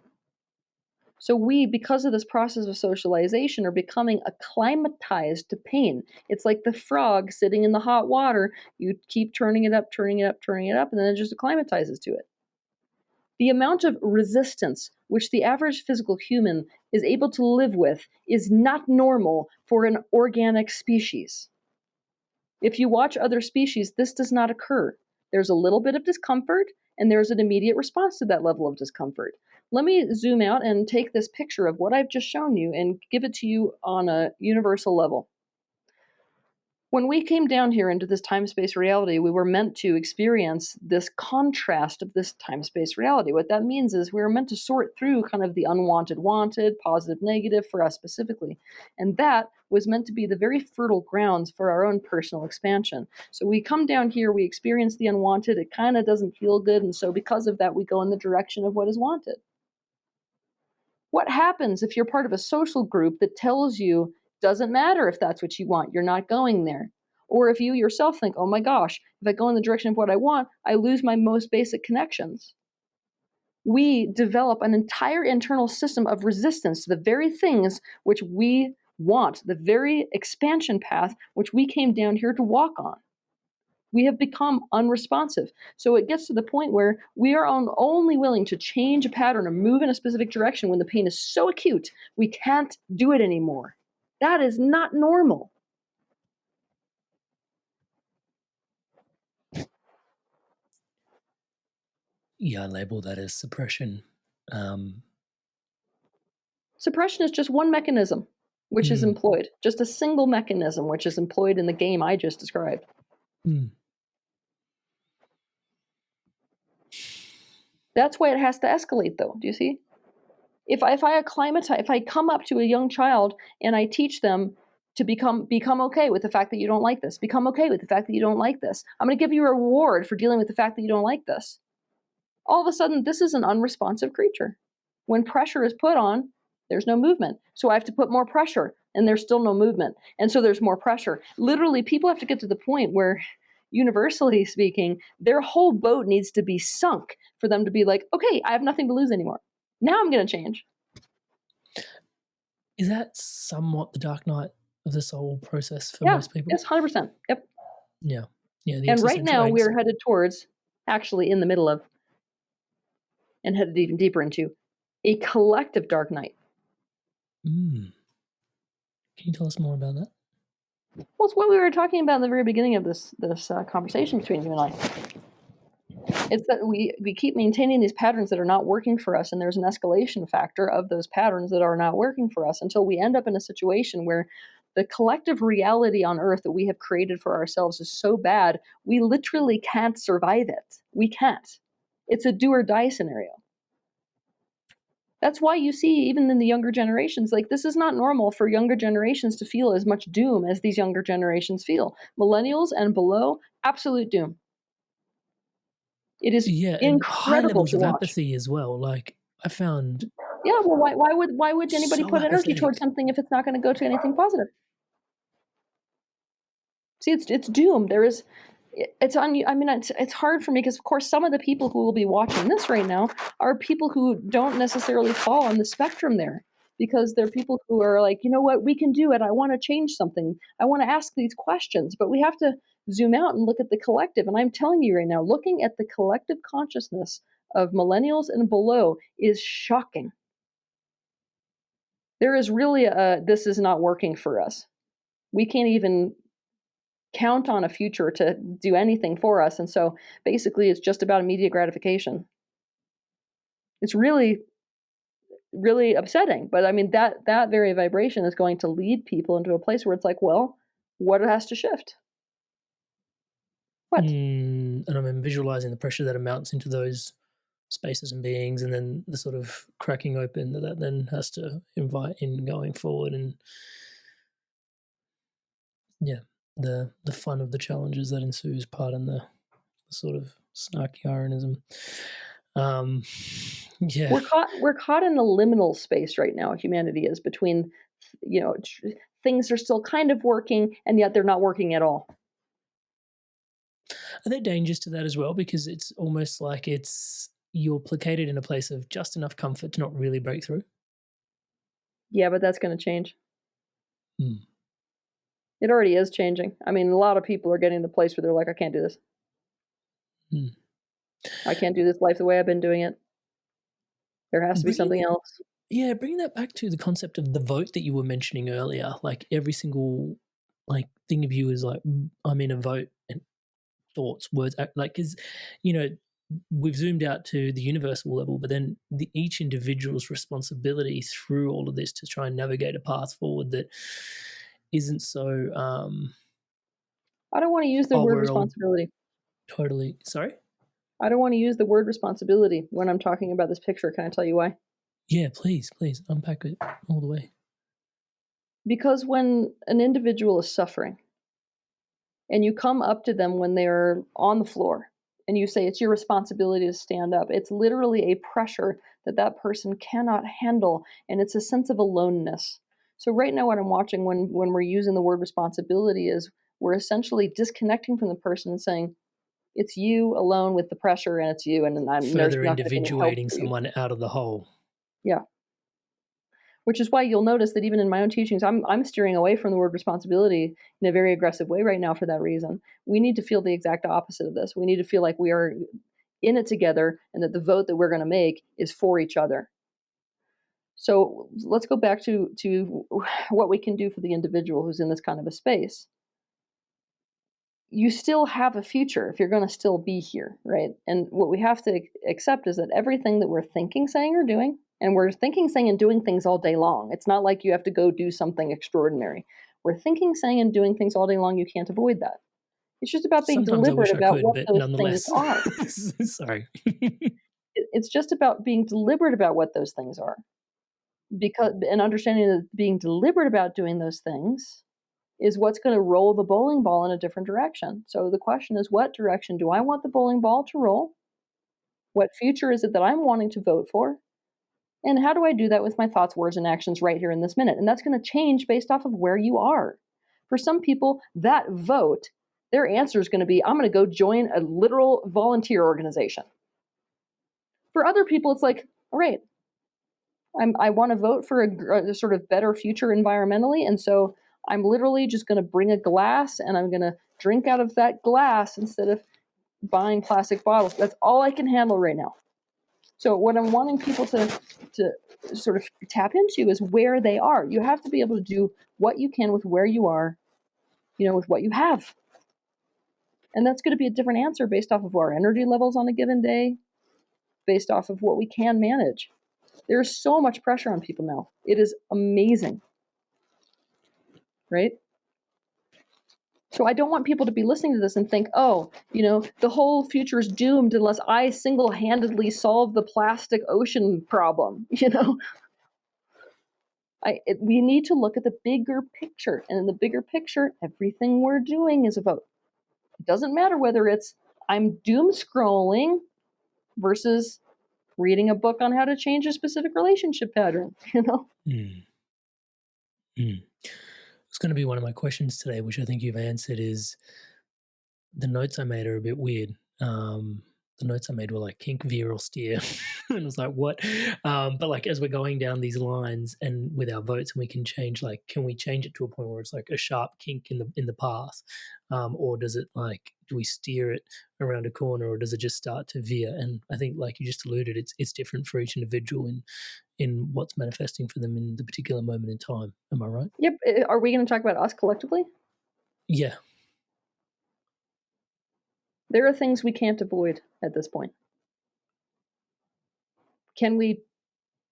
So we, because of this process of socialization, are becoming acclimatized to pain. It's like the frog sitting in the hot water. You keep turning it up, turning it up, turning it up, and then it just acclimatizes to it. The amount of resistance which the average physical human is able to live with is not normal for an organic species. If you watch other species, this does not occur. There's a little bit of discomfort, and there's an immediate response to that level of discomfort. Let me zoom out and take this picture of what I've just shown you and give it to you on a universal level. When we came down here into this time-space reality, we were meant to experience this contrast of this time-space reality. What that means is we were meant to sort through kind of the unwanted, wanted, positive, negative for us specifically. And that was meant to be the very fertile grounds for our own personal expansion. So we come down here, we experience the unwanted, it kind of doesn't feel good, and so because of that, we go in the direction of what is wanted. What happens if you're part of a social group that tells you, doesn't matter if that's what you want, you're not going there? Or if you yourself think, oh my gosh, if I go in the direction of what I want, I lose my most basic connections. We develop an entire internal system of resistance to the very things which we want, the very expansion path which we came down here to walk on. We have become unresponsive. So it gets to the point where we are only willing to change a pattern or move in a specific direction when the pain is so acute, we can't do it anymore. That is not normal. Yeah, I label that as suppression. Suppression is just one mechanism which is employed, just a single mechanism which is employed in the game I just described. That's why it has to escalate, though. Do you see? If I acclimatize, if I come up to a young child and I teach them to become okay with the fact that you don't like this, become okay with the fact that you don't like this, I'm going to give you a reward for dealing with the fact that you don't like this. All of a sudden, this is an unresponsive creature. When pressure is put on, there's no movement. So I have to put more pressure, and there's still no movement. And so there's more pressure. Literally, people have to get to the point where, universally speaking, their whole boat needs to be sunk for them to be like, okay, I have nothing to lose anymore. Now I'm going to change. Is that somewhat the dark night of the soul process for most people? Yes, 100%. Yep. Yeah. And right now we're headed towards, actually in the middle of, and headed even deeper into, a collective dark night. Can you tell us more about that? Well, it's what we were talking about in the very beginning of this conversation between you and I. It's that we keep maintaining these patterns that are not working for us, and there's an escalation factor of those patterns that are not working for us until we end up in a situation where the collective reality on Earth that we have created for ourselves is so bad, we literally can't survive it. We can't. It's a do or die scenario. That's why you see, even in the younger generations, like this is not normal for younger generations to feel as much doom as these younger generations feel. Millennials and below, absolute doom. It is incredible high levels to of watch. Apathy as well. Like I found. Yeah, well, why would anybody put energy apathetic. towards something if it's not going to go to anything positive? See, it's doom. There is, it's hard for me because of course some of the people who will be watching this right now are people who don't necessarily fall on the spectrum there, because they're people who are like, you know what, we can do it. I want to change something. I want to ask these questions, but we have to zoom out and look at the collective. And I'm telling you right now, looking at the collective consciousness of millennials and below is shocking. There is really this is not working for us. We can't even count on a future to do anything for us. And so basically it's just about immediate gratification. It's really really upsetting. But I mean, that very vibration is going to lead people into a place where it's like, well, what has to shift? What? And I'm visualizing the pressure that amounts into those spaces and beings, and then the sort of cracking open that then has to invite in going forward, and the fun of the challenges that ensues part in the sort of snarky ironism. We're caught in a liminal space right now. Humanity is between, things are still kind of working, and yet they're not working at all. Are there dangers to that as well? Because it's almost like you're placated in a place of just enough comfort to not really break through. Yeah, but that's going to change. Mm. It already is changing. I mean, a lot of people are getting to the place where they're like, I can't do this. Mm. I can't do this life the way I've been doing it. There has to be something else. Yeah, bringing that back to the concept of the vote that you were mentioning earlier, like every single thing of you is like, I'm in a vote, and thoughts, words, like, because, we've zoomed out to the universal level, but then each individual's responsibility through all of this to try and navigate a path forward that isn't so. I don't want to use the word responsibility. Totally. Sorry? I don't want to use the word responsibility when I'm talking about this picture. Can I tell you why? Yeah, please unpack it all the way. Because when an individual is suffering and you come up to them when they're on the floor and you say it's your responsibility to stand up, it's literally a pressure that person cannot handle, and it's a sense of aloneness. So right now what I'm watching when we're using the word responsibility is we're essentially disconnecting from the person and saying, it's you alone with the pressure, and it's you, and further individuating someone out of the whole. Yeah. Which is why you'll notice that even in my own teachings, I'm steering away from the word responsibility in a very aggressive way right now for that reason. We need to feel the exact opposite of this. We need to feel like we are in it together, and that the vote that we're going to make is for each other. So let's go back to what we can do for the individual who's in this kind of a space. You still have a future if you're going to still be here, right? And what we have to accept is that everything that we're thinking, saying, or doing, and we're thinking, saying, and doing things all day long. It's not like you have to go do something extraordinary. We're thinking, saying, and doing things all day long. You can't avoid that. It's just about being deliberate about what those things are. Sorry. It's just about being deliberate about what those things are. And understanding that being deliberate about doing those things is what's going to roll the bowling ball in a different direction. So the question is, what direction do I want the bowling ball to roll? What future is it that I'm wanting to vote for? And how do I do that with my thoughts, words, and actions right here in this minute? And that's going to change based off of where you are. For some people, that vote, their answer is going to be, I'm going to go join a literal volunteer organization. For other people, it's like, all right, I want to vote for a sort of better future environmentally, and so I'm literally just going to bring a glass and I'm going to drink out of that glass instead of buying plastic bottles. That's all I can handle right now. So what I'm wanting people to sort of tap into is where they are. You have to be able to do what you can with where you are, with what you have. And that's going to be a different answer based off of our energy levels on a given day, based off of what we can manage. There's so much pressure on people now. It is amazing. Right? So I don't want people to be listening to this and think, oh, the whole future is doomed unless I single-handedly solve the plastic ocean problem. We need to look at the bigger picture. And in the bigger picture, everything we're doing is a vote. It doesn't matter whether it's I'm doom scrolling versus reading a book on how to change a specific relationship pattern, It's going to be one of my questions today, which I think you've answered, is the notes I made are a bit weird. The notes I made were like kink, veer, or steer. And I was like, what? But like as we're going down these lines and with our votes, and we can change, like, can we change it to a point where it's like a sharp kink in the path? Or does it do we steer it around a corner, or does it just start to veer? And I think, like you just alluded, it's different for each individual in what's manifesting for them in the particular moment in time. Am I right? Yep. Are we going to talk about us collectively? Yeah. There are things we can't avoid at this point. Can we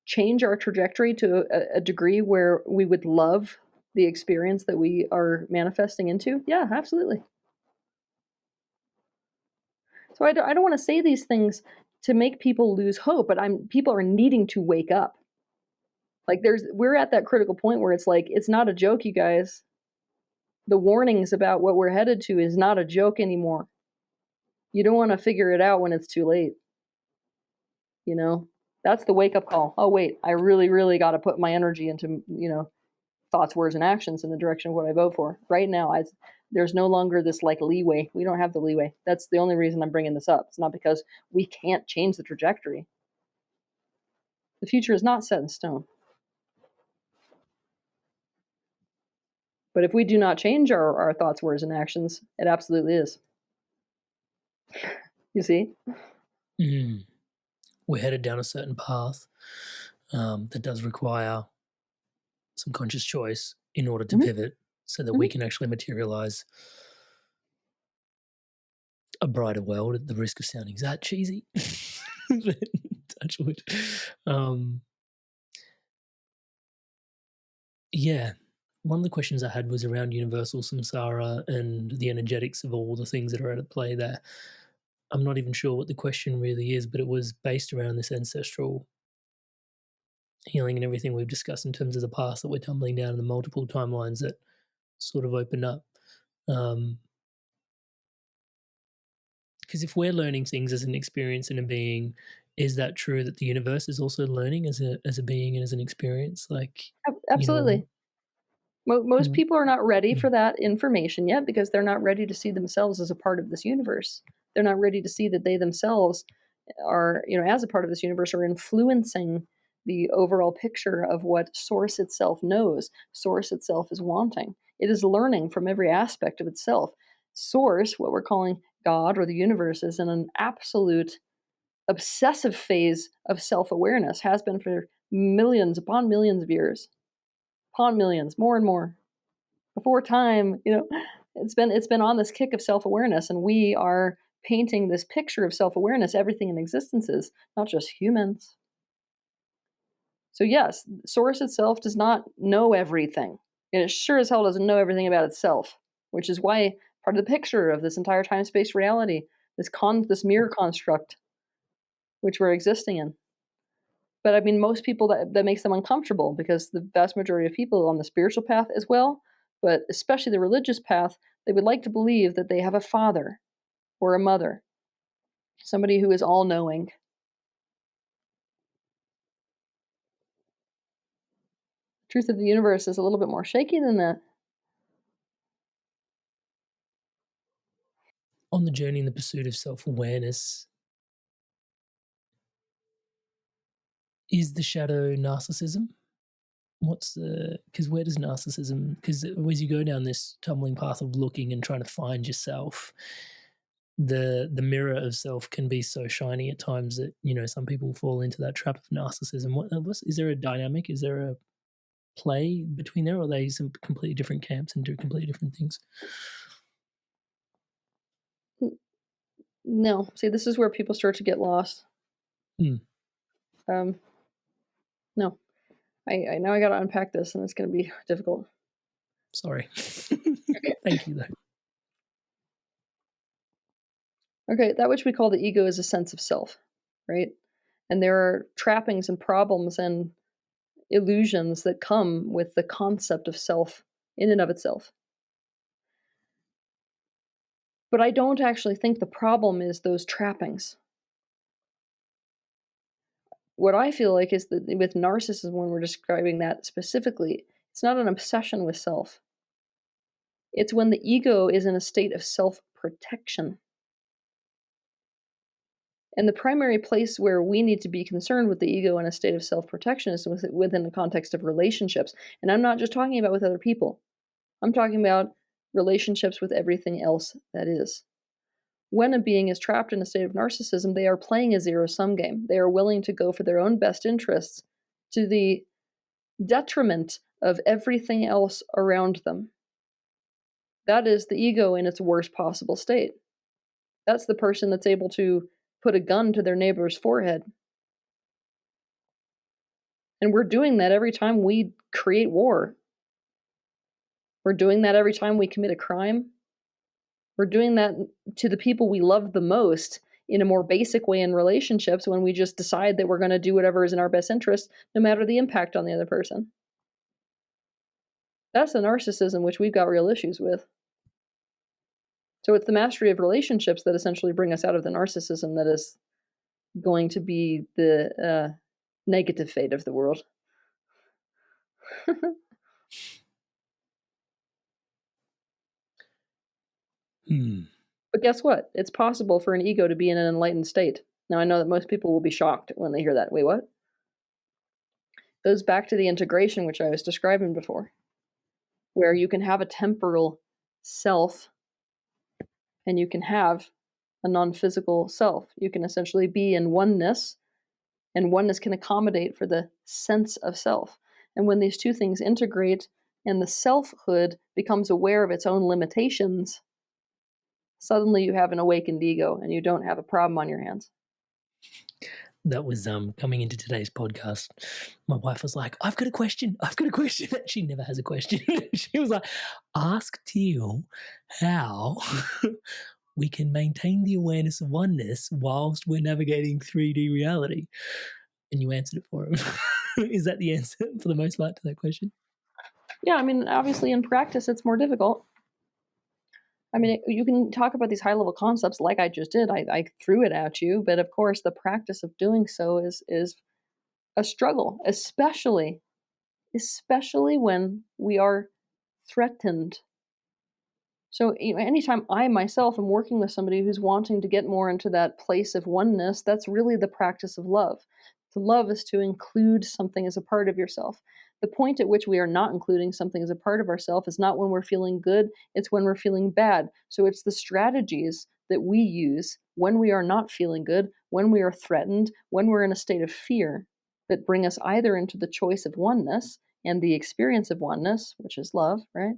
change our trajectory to a degree where we would love the experience that we are manifesting into? Yeah, absolutely. So I don't want to say these things to make people lose hope, but people are needing to wake up. Like we're at that critical point where it's like, it's not a joke, you guys. The warnings about what we're headed to is not a joke anymore. You don't want to figure it out when it's too late. You know, that's the wake up call. Oh, wait, I really, really got to put my energy into, thoughts, words, and actions in the direction of what I vote for. Right now, there's no longer this like leeway. We don't have the leeway. That's the only reason I'm bringing this up. It's not because we can't change the trajectory. The future is not set in stone. But if we do not change our thoughts, words, and actions, it absolutely is. You see? We're headed down a certain path that does require some conscious choice in order to pivot so that we can actually materialize a brighter world, at the risk of sounding that cheesy. Touch wood. Yeah. One of the questions I had was around universal samsara and the energetics of all the things that are at play there. I'm not even sure what the question really is, but it was based around this ancestral healing and everything we've discussed in terms of the path that we're tumbling down and the multiple timelines that sort of open up. Because if we're learning things as an experience and a being, is that true that the universe is also learning as a being and as an experience? Like, absolutely. Most people are not ready for that information yet because they're not ready to see themselves as a part of this universe. They're not ready to see that they themselves are, as a part of this universe, are influencing the overall picture of what Source itself knows, Source itself is wanting. It is learning from every aspect of itself. Source, what we're calling God or the universe, is in an absolute obsessive phase of self-awareness, has been for millions upon millions of years. Upon millions, more and more. Before time, it's been on this kick of self-awareness, and we are painting this picture of self-awareness. Everything in existence is, not just humans. So yes, Source itself does not know everything. And it sure as hell doesn't know everything about itself, which is why part of the picture of this entire time-space reality, this mirror construct, which we're existing in. But I mean, most people, that makes them uncomfortable because the vast majority of people on the spiritual path as well, but especially the religious path, they would like to believe that they have a father or a mother, somebody who is all-knowing. The truth of the universe is a little bit more shaky than that. On the journey in the pursuit of self-awareness, is the shadow narcissism? Because where does narcissism, because as you go down this tumbling path of looking and trying to find yourself, the mirror of self can be so shiny at times that, some people fall into that trap of narcissism. Is there a dynamic? Is there a play between there, or are they some completely different camps and do completely different things? No. See, this is where people start to get lost. No. I know I got to unpack this, and it's going to be difficult. Sorry. Thank you, though. Okay, that which we call the ego is a sense of self, right? And there are trappings and problems and illusions that come with the concept of self in and of itself. But I don't actually think the problem is those trappings. What I feel like is that with narcissism, when we're describing that specifically, it's not an obsession with self. It's when the ego is in a state of self-protection. And the primary place where we need to be concerned with the ego in a state of self-protection is within the context of relationships. And I'm not just talking about with other people. I'm talking about relationships with everything else that is. When a being is trapped in a state of narcissism, they are playing a zero-sum game. They are willing to go for their own best interests to the detriment of everything else around them. That is the ego in its worst possible state. That's the person that's able to put a gun to their neighbor's forehead. And we're doing that every time we create war. We're doing that every time we commit a crime. We're doing that to the people we love the most in a more basic way in relationships, when we just decide that we're going to do whatever is in our best interest, no matter the impact on the other person. That's the narcissism which we've got real issues with. So it's the mastery of relationships that essentially bring us out of the narcissism that is going to be the negative fate of the world. But guess what? It's possible for an ego to be in an enlightened state. Now, I know that most people will be shocked when they hear that. Wait, what? Goes back to the integration which I was describing before, where you can have a temporal self and you can have a non-physical self. You can essentially be in oneness, and oneness can accommodate for the sense of self. And when these two things integrate and the selfhood becomes aware of its own limitations, suddenly you have an awakened ego and you don't have a problem on your hands. That was coming into today's podcast. My wife was like, I've got a question. She never has a question. She was like, ask Teal how we can maintain the awareness of oneness whilst we're navigating 3D reality. And you answered it for him. Is that the answer for the most part to that question? Yeah, I mean, obviously in practice it's more difficult. I mean, you can talk about these high-level concepts like I just did. I threw it at you, but of course the practice of doing so is a struggle, especially when we are threatened. So anytime I myself am working with somebody who's wanting to get more into that place of oneness, that's really the practice of love. To love is to include something as a part of yourself. The point at which we are not including something as a part of ourselves is not when we're feeling good, it's when we're feeling bad. So it's the strategies that we use when we are not feeling good, when we are threatened, when we're in a state of fear, that bring us either into the choice of oneness and the experience of oneness, which is love, right?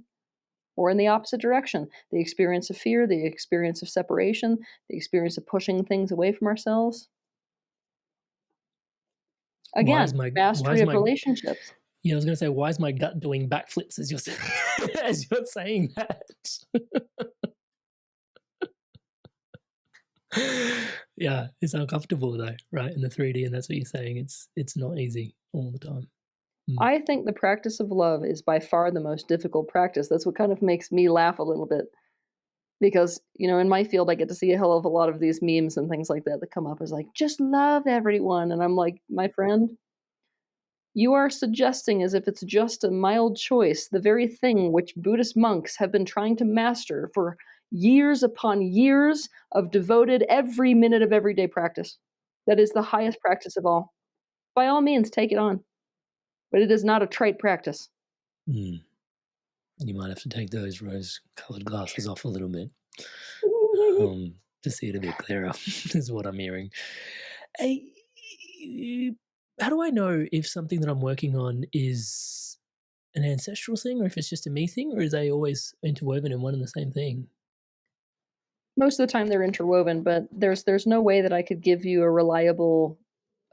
Or in the opposite direction, the experience of fear, the experience of separation, the experience of pushing things away from ourselves. Again, mastery of relationships. Yeah, I was going to say, why is my gut doing backflips as you're saying that? Yeah, it's uncomfortable though, right? In the 3D, and that's what you're saying. It's not easy all the time. I think the practice of love is by far the most difficult practice. That's what kind of makes me laugh a little bit. Because, in my field, I get to see a hell of a lot of these memes and things like that come up as like, just love everyone. And I'm like, my friend, you are suggesting as if it's just a mild choice, the very thing which Buddhist monks have been trying to master for years upon years of devoted every minute of everyday practice. That is the highest practice of all. By all means, take it on. But it is not a trite practice. You might have to take those rose-colored glasses off a little bit to see it a bit clearer, is what I'm hearing. How do I know if something that I'm working on is an ancestral thing or if it's just a me thing, or are they always interwoven in one and the same thing? Most of the time they're interwoven, but there's no way that I could give you a reliable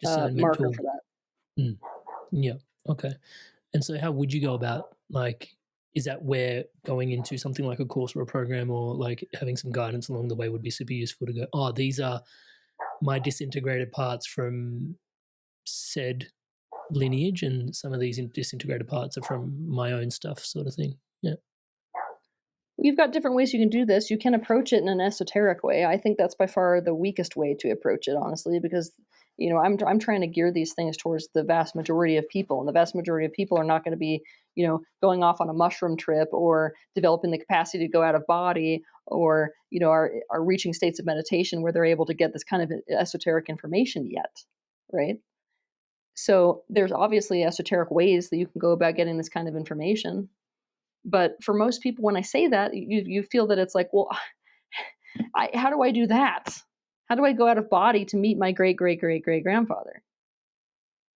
marker for that. Yeah, okay. And so how would you go about, like, is that where going into something like a course or a program or like having some guidance along the way would be super useful to go, oh, these are my disintegrated parts from said lineage and some of these disintegrated parts are from my own stuff, sort of thing? Yeah. You've got different ways you can do this. You can approach it in an esoteric way. I think that's by far the weakest way to approach it, honestly, because I'm trying to gear these things towards the vast majority of people, and the vast majority of people are not going to be, going off on a mushroom trip or developing the capacity to go out of body or, are reaching states of meditation where they're able to get this kind of esoteric information yet, right? So there's obviously esoteric ways that you can go about getting this kind of information. But for most people, when I say that, you feel that it's like, well, how do I do that? How do I go out of body to meet my great-great-great-great-grandfather?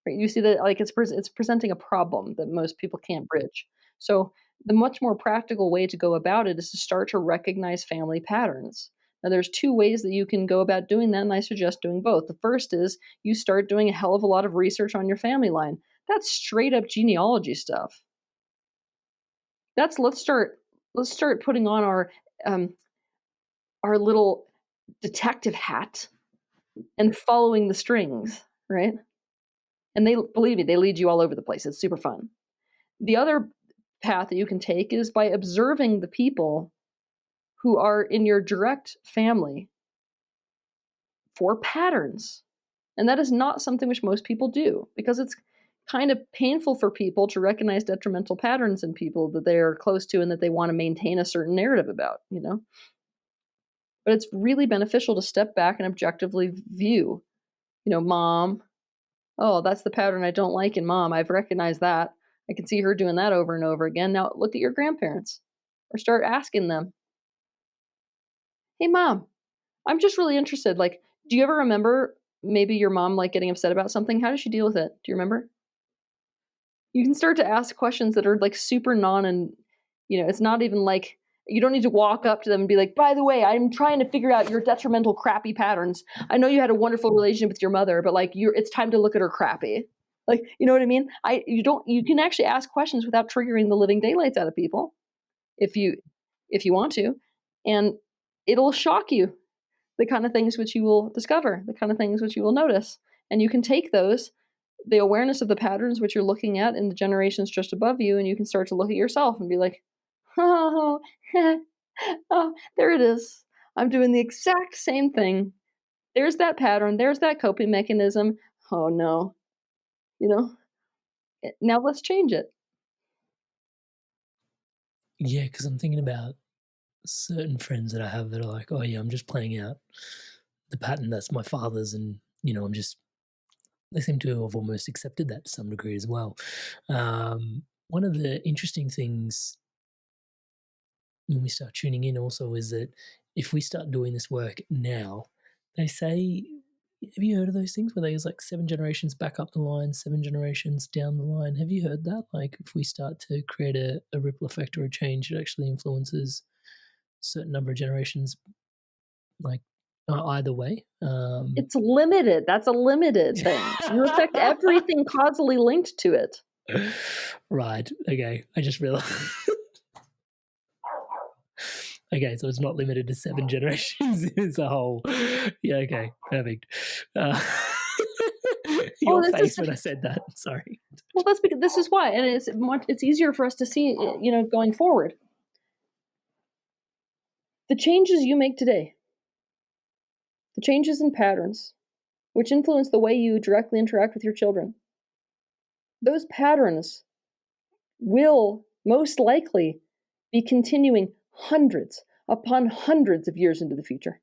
Right? You see that, like, it's presenting a problem that most people can't bridge. So the much more practical way to go about it is to start to recognize family patterns. Now, there's two ways that you can go about doing that, and I suggest doing both. The first is you start doing a hell of a lot of research on your family line. That's straight up genealogy stuff. Let's start putting on our little detective hat and following the strings, right? And believe me, they lead you all over the place. It's super fun. The other path that you can take is by observing the people who are in your direct family for patterns. And that is not something which most people do, because it's kind of painful for people to recognize detrimental patterns in people that they are close to and that they want to maintain a certain narrative about, But it's really beneficial to step back and objectively view, mom, oh, that's the pattern I don't like in mom. I've recognized that. I can see her doing that over and over again. Now look at your grandparents, or start asking them, hey, mom, I'm just really interested. Like, do you ever remember maybe your mom getting upset about something? How does she deal with it? Do you remember? You can start to ask questions that are super it's not even you don't need to walk up to them and be like, by the way, I'm trying to figure out your detrimental, crappy patterns. I know you had a wonderful relationship with your mother, but it's time to look at her crappy. You know what I mean? You can actually ask questions without triggering the living daylights out of people if you want to, and it'll shock you the kind of things which you will discover, the kind of things which you will notice. And you can take the awareness of the patterns which you're looking at in the generations just above you, and you can start to look at yourself and be like, oh, oh, there it is. I'm doing the exact same thing. There's that pattern. There's that coping mechanism. Oh no. Now let's change it. Yeah, because I'm thinking about certain friends that I have that are like, oh yeah, I'm just playing out the pattern that's my father's, and they seem to have almost accepted that to some degree as well. One of the interesting things when we start tuning in also is that if we start doing this work now, they say, have you heard of those things where there's 7 generations back up the line, 7 generations down the line? Have you heard that? If we start to create a ripple effect or a change, it actually influences a certain number of generations, either way. It's limited. That's a limited thing. You affect everything causally linked to it. Right. Okay. I just realized. Okay, so it's not limited to 7 generations as a whole. Yeah, okay, perfect. Your face when I said that, sorry. Well, that's because this is why, and it's easier for us to see, going forward. The changes you make today, the changes in patterns, which influence the way you directly interact with your children, those patterns will most likely be continuing hundreds upon hundreds of years into the future.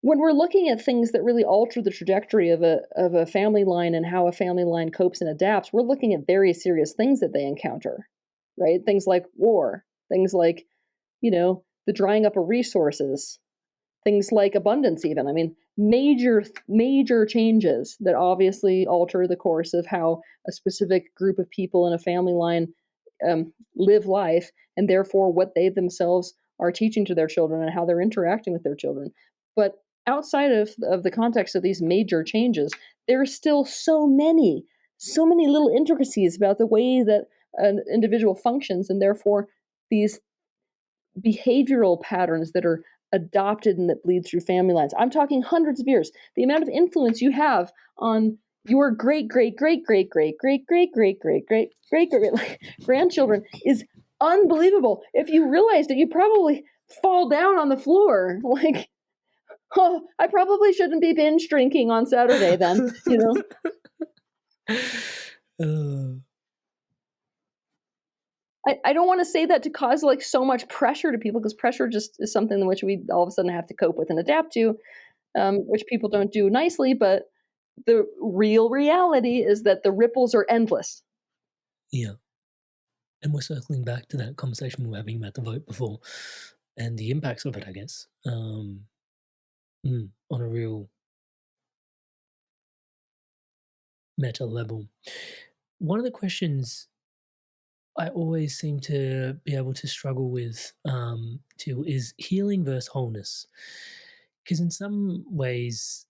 When we're looking at things that really alter the trajectory of a family line and how a family line copes and adapts, we're looking at very serious things that they encounter, right? Things like war, things like, the drying up of resources, things like abundance even. I mean, major changes that obviously alter the course of how a specific group of people in a family line live life, and therefore what they themselves are teaching to their children and how they're interacting with their children. But outside of the context of these major changes, there are still so many little intricacies about the way that an individual functions, and therefore these behavioral patterns that are adopted and that bleed through family lines. I'm talking hundreds of years. The amount of influence you have on your great grandchildren is unbelievable. If you realized it, you'd probably fall down on the floor. Oh, I probably shouldn't be binge drinking on Saturday then, I don't want to say that to cause so much pressure to people, because pressure just is something in which we all of a sudden have to cope with and adapt to, which people don't do nicely. But the real reality is that the ripples are endless. Yeah. And we're circling back to that conversation we were having about the vote before and the impacts of it, I guess, on a real meta level. One of the questions I always seem to be able to struggle with is healing versus wholeness. Because in some ways,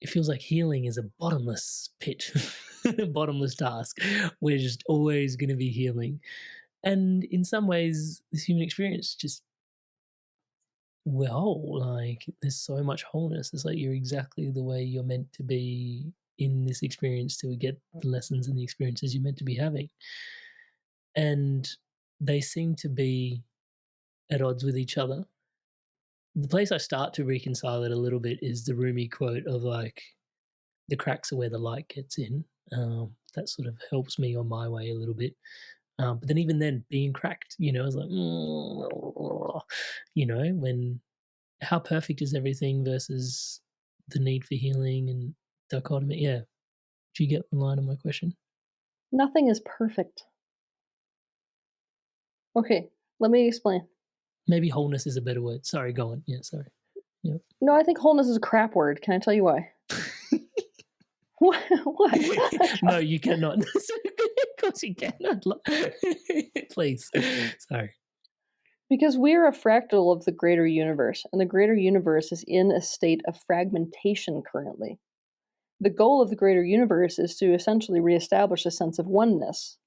it feels like healing is a bottomless pit, a bottomless task. We're just always going to be healing. And in some ways, this human experience just, we're whole. Like, there's so much wholeness. It's like you're exactly the way you're meant to be in this experience to get the lessons and the experiences you're meant to be having. And they seem to be at odds with each other. The place I start to reconcile it a little bit is the Rumi quote of like, the cracks are where the light gets in. That sort of helps me on my way a little bit. But then even then, being cracked, you know, it's like, you know, when how perfect is everything versus the need for healing and dichotomy. Yeah. Do you get the line of my question? Nothing is perfect. Okay, let me explain. Maybe wholeness is a better word. Sorry, go on. Yeah, sorry. Yep. No, I think wholeness is a crap word. Can I tell you why? What? No, you cannot. Of course you cannot. Please. Sorry. Because we are a fractal of the greater universe, and the greater universe is in a state of fragmentation currently. The goal of the greater universe is to essentially reestablish a sense of oneness.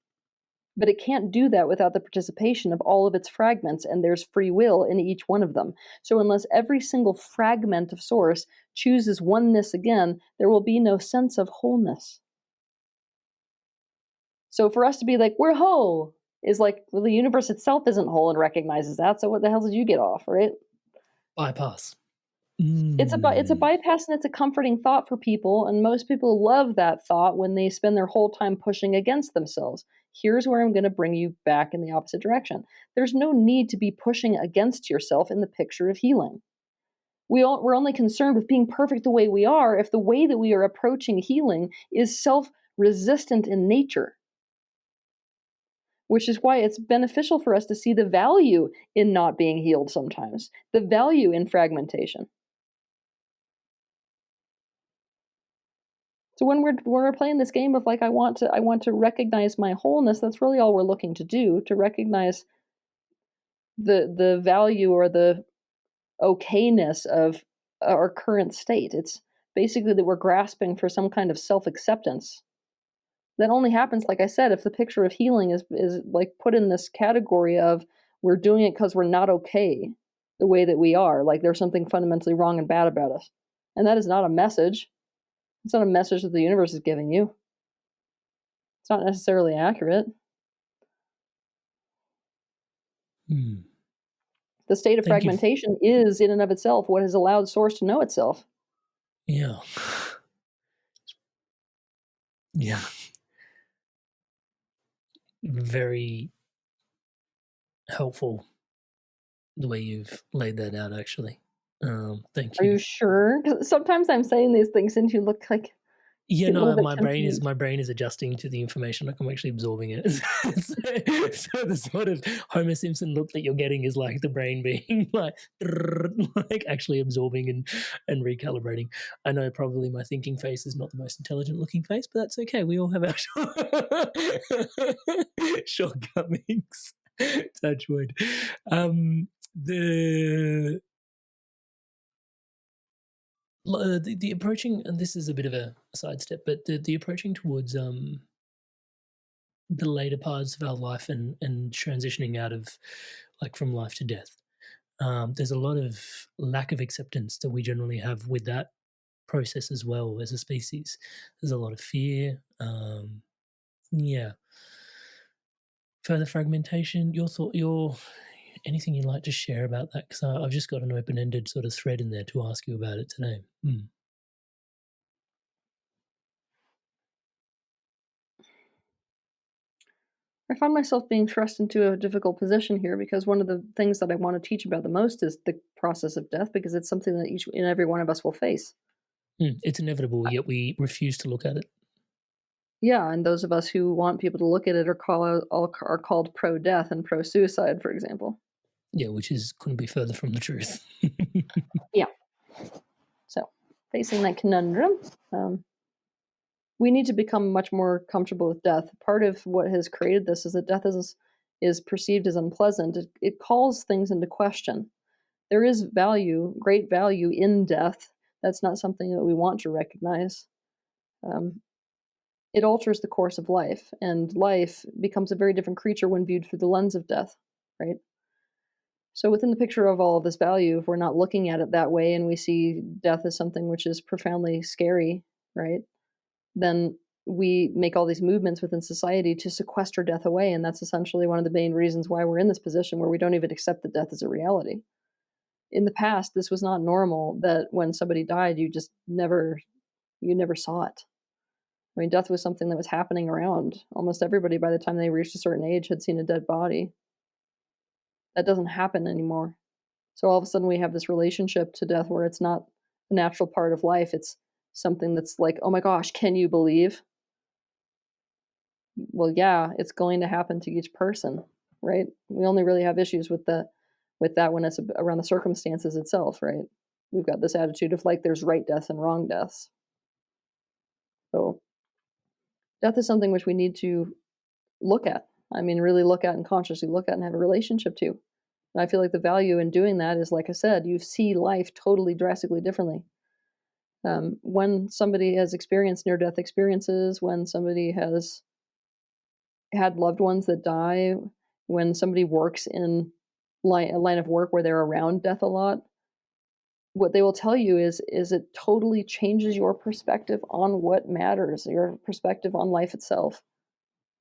But it can't do that without the participation of all of its fragments, and there's free will in each one of them. So unless every single fragment of source chooses oneness again, there will be no sense of wholeness. So for us to be like, we're whole, is like, well, the universe itself isn't whole and recognizes that, so what the hell did you get off, right? Bypass. It's a bypass, and it's a comforting thought for people, and most people love that thought when they spend their whole time pushing against themselves. Here's where I'm going to bring you back in the opposite direction. There's no need to be pushing against yourself in the picture of healing. We're only concerned with being perfect the way we are if the way that we are approaching healing is self-resistant in nature. Which is why it's beneficial for us to see the value in not being healed sometimes, the value in fragmentation. So when we're playing this game of like, I want to recognize my wholeness, that's really all we're looking to do, to recognize the value or the okayness of our current state. It's basically that we're grasping for some kind of self-acceptance. That only happens, like I said, if the picture of healing is like put in this category of we're doing it because we're not okay the way that we are, like there's something fundamentally wrong and bad about us. And that is not a message. It's not a message that the universe is giving you. It's not necessarily accurate. The state of fragmentation is in and of itself what has allowed source to know itself. Yeah. Yeah. Very helpful the way you've laid that out, actually. Thank you. Are you sure? 'Cause sometimes I'm saying these things and you look like yeah, no, my brain is adjusting to the information. Like I'm actually absorbing it. So the sort of Homer Simpson look that you're getting is like the brain being like actually absorbing and recalibrating. I know probably my thinking face is not the most intelligent looking face, but that's okay. We all have our shortcomings. Touch wood. The approaching, and this is a bit of a sidestep, but the approaching towards the later parts of our life and transitioning out of like from life to death, there's a lot of lack of acceptance that we generally have with that process as well as a species. There's a lot of fear. Further fragmentation. Anything you'd like to share about that? Because I've just got an open-ended sort of thread in there to ask you about it today. I find myself being thrust into a difficult position here because one of the things that I want to teach about the most is the process of death, because it's something that each and every one of us will face. It's inevitable, yet we refuse to look at it. Yeah, and those of us who want people to look at it are called pro-death and pro-suicide, for example. Yeah, which couldn't be further from the truth. Yeah. So, facing that conundrum, we need to become much more comfortable with death. Part of what has created this is that death is perceived as unpleasant. It calls things into question. There is value, great value in death. That's not something that we want to recognize. It alters the course of life, and life becomes a very different creature when viewed through the lens of death, right? So within the picture of all of this value, if we're not looking at it that way and we see death as something which is profoundly scary, right, then we make all these movements within society to sequester death away. And that's essentially one of the main reasons why we're in this position where we don't even accept that death is a reality. In the past, this was not normal, that when somebody died, you never saw it. I mean, death was something that was happening around. Almost everybody, by the time they reached a certain age, had seen a dead body. That doesn't happen anymore. So all of a sudden we have this relationship to death where it's not a natural part of life. It's something that's like, oh my gosh, can you believe? Well, yeah, it's going to happen to each person, right? We only really have issues with that when it's around the circumstances itself, right? We've got this attitude of like there's right deaths and wrong deaths. So death is something which we need to look at. I mean, really look at and consciously look at and have a relationship to. And I feel like the value in doing that is, like I said, you see life totally drastically differently. When somebody has experienced near-death experiences, when somebody has had loved ones that die, when somebody works in a line of work where they're around death a lot, what they will tell you is it totally changes your perspective on what matters, your perspective on life itself.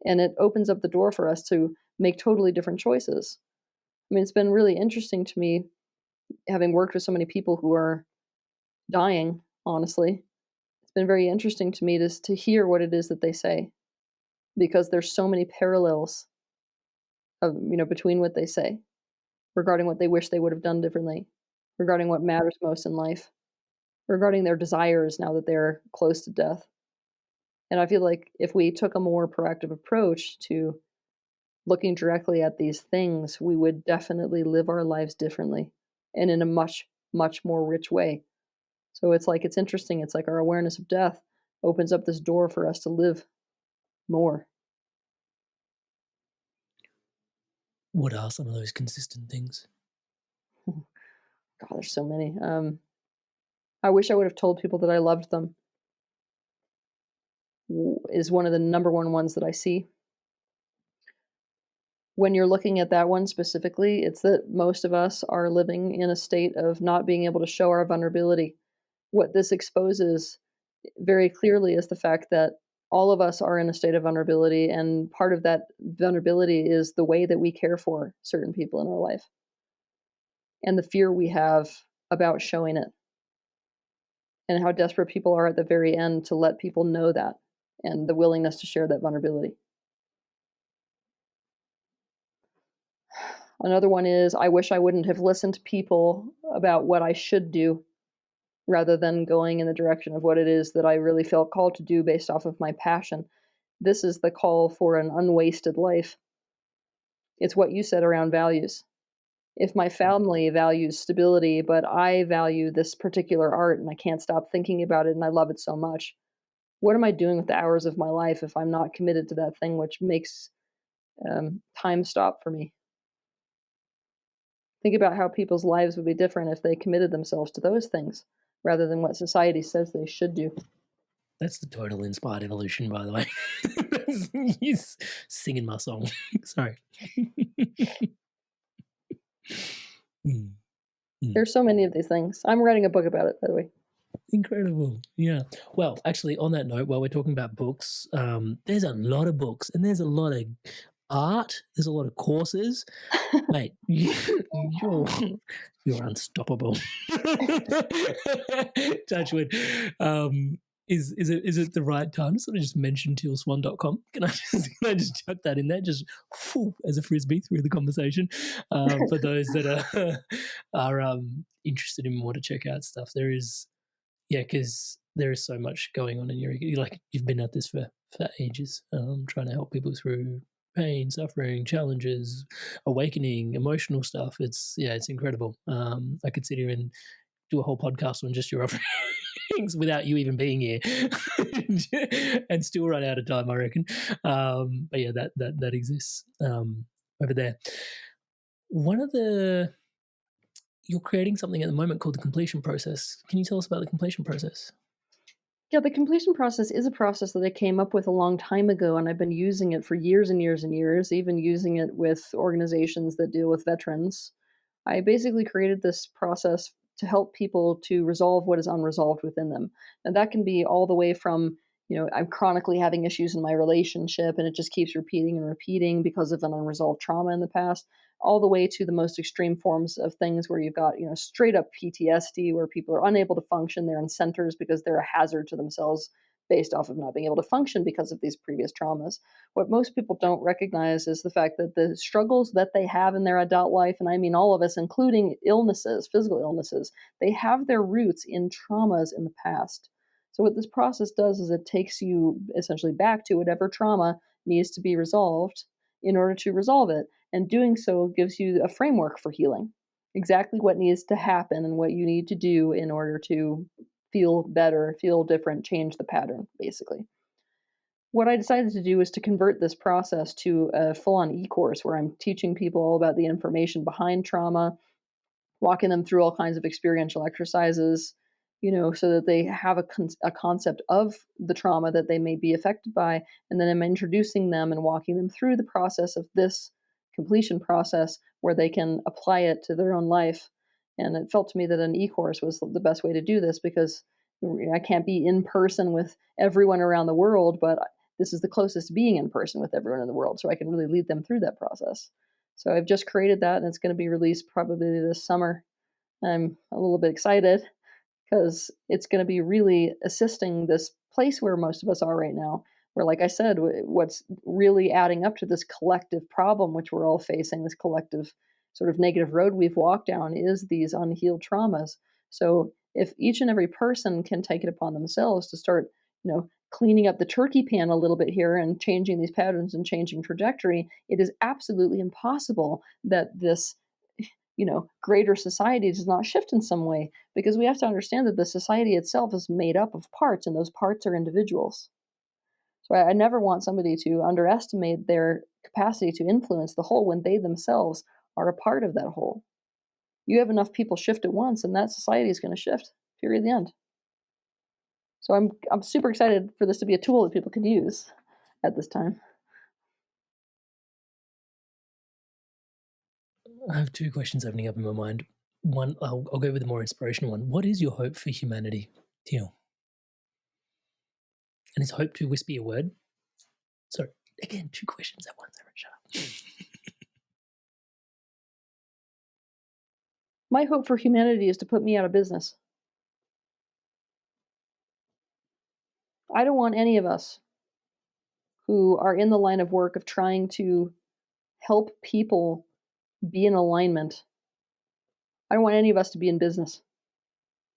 And it opens up the door for us to make totally different choices. I mean, it's been really interesting to me, having worked with so many people who are dying, honestly. It's been very interesting to me to hear what it is that they say, because there's so many parallels between what they say regarding what they wish they would have done differently, regarding what matters most in life, regarding their desires now that they're close to death. And I feel like if we took a more proactive approach to looking directly at these things, we would definitely live our lives differently and in a much, much more rich way. So it's interesting. It's like our awareness of death opens up this door for us to live more. What are some of those consistent things? God, there's so many. I wish I would have told people that I loved them is one of the number one ones that I see. When you're looking at that one specifically, it's that most of us are living in a state of not being able to show our vulnerability. What this exposes very clearly is the fact that all of us are in a state of vulnerability, and part of that vulnerability is the way that we care for certain people in our life and the fear we have about showing it, and how desperate people are at the very end to let people know that, and the willingness to share that vulnerability. Another one is, I wish I wouldn't have listened to people about what I should do, rather than going in the direction of what it is that I really felt called to do based off of my passion. This is the call for an unwasted life. It's what you said around values. If my family values stability, but I value this particular art and I can't stop thinking about it and I love it so much, what am I doing with the hours of my life if I'm not committed to that thing which makes time stop for me? Think about how people's lives would be different if they committed themselves to those things rather than what society says they should do. That's the total inspired evolution, by the way. He's singing my song. Sorry. There's so many of these things. I'm writing a book about it, by the way. Incredible. Yeah. Well, actually, on that note, while we're talking about books, there's a lot of books and there's a lot of art. There's a lot of courses. Mate, you're unstoppable. Touch wood. Is it the right time to sort of just mention tealswan.com? Can I just chuck that in there, just as a frisbee through the conversation, for those that are interested in more to check out stuff? There is, because there is so much going on in you've been at this for ages, trying to help people through pain, suffering, challenges, awakening, emotional stuff. It's incredible. I could sit here and do a whole podcast on just your offerings without you even being here and still run out of time, I reckon. But yeah, that exists over there. One of the you're creating something at the moment called the completion process. Can you tell us about the completion process? Yeah, the completion process is a process that I came up with a long time ago, and I've been using it for years and years and years, even using it with organizations that deal with veterans. I basically created this process to help people to resolve what is unresolved within them. And that can be all the way from, I'm chronically having issues in my relationship and it just keeps repeating and repeating because of an unresolved trauma in the past, all the way to the most extreme forms of things where you've got, straight up PTSD where people are unable to function. They're in centers because they're a hazard to themselves based off of not being able to function because of these previous traumas. What most people don't recognize is the fact that the struggles that they have in their adult life, and I mean all of us, including illnesses, physical illnesses, they have their roots in traumas in the past. So what this process does is it takes you essentially back to whatever trauma needs to be resolved in order to resolve it. And doing so gives you a framework for healing, exactly what needs to happen and what you need to do in order to feel better, feel different, change the pattern, basically. What I decided to do is to convert this process to a full-on e-course where I'm teaching people all about the information behind trauma, walking them through all kinds of experiential exercises, so that they have a concept of the trauma that they may be affected by. And then I'm introducing them and walking them through the process of this completion process where they can apply it to their own life. And it felt to me that an e-course was the best way to do this because I can't be in person with everyone around the world, but this is the closest to being in person with everyone in the world. So I can really lead them through that process. So I've just created that and it's going to be released probably this summer. I'm a little bit excited because it's going to be really assisting this place where most of us are right now, where, like I said, what's really adding up to this collective problem, which we're all facing, this collective sort of negative road we've walked down, is these unhealed traumas. So if each and every person can take it upon themselves to start, cleaning up the turkey pan a little bit here and changing these patterns and changing trajectory, it is absolutely impossible that this greater society does not shift in some way, because we have to understand that the society itself is made up of parts and those parts are individuals. So I never want somebody to underestimate their capacity to influence the whole when they themselves are a part of that whole. You have enough people shift at once and that society is going to shift, period, the end. So I'm super excited for this to be a tool that people can use at this time. I have two questions opening up in my mind. One, I'll go with the more inspirational one. What is your hope for humanity, Teal? And is hope too wispy a word? Sorry, again, two questions at once. Shut up. My hope for humanity is to put me out of business. I don't want any of us who are in the line of work of trying to help people be in alignment. I don't want any of us to be in business.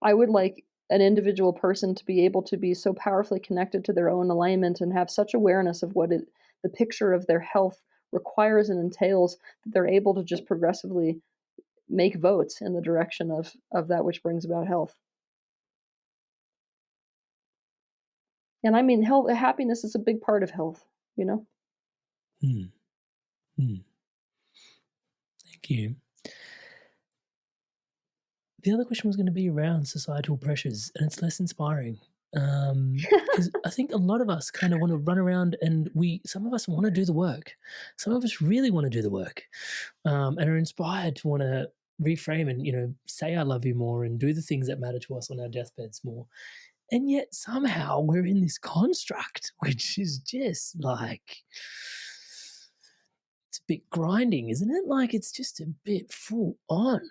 I would like an individual person to be able to be so powerfully connected to their own alignment and have such awareness of what the picture of their health requires and entails that they're able to just progressively make votes in the direction of that which brings about health. And I mean, happiness is a big part of health, Thank you. The other question was going to be around societal pressures, and it's less inspiring. Because I think a lot of us kind of want to run around and some of us want to do the work. Some of us really want to do the work and are inspired to want to reframe and, say I love you more and do the things that matter to us on our deathbeds more. And yet somehow we're in this construct, which is just like, it's a bit grinding, isn't it? Like, it's just a bit full on.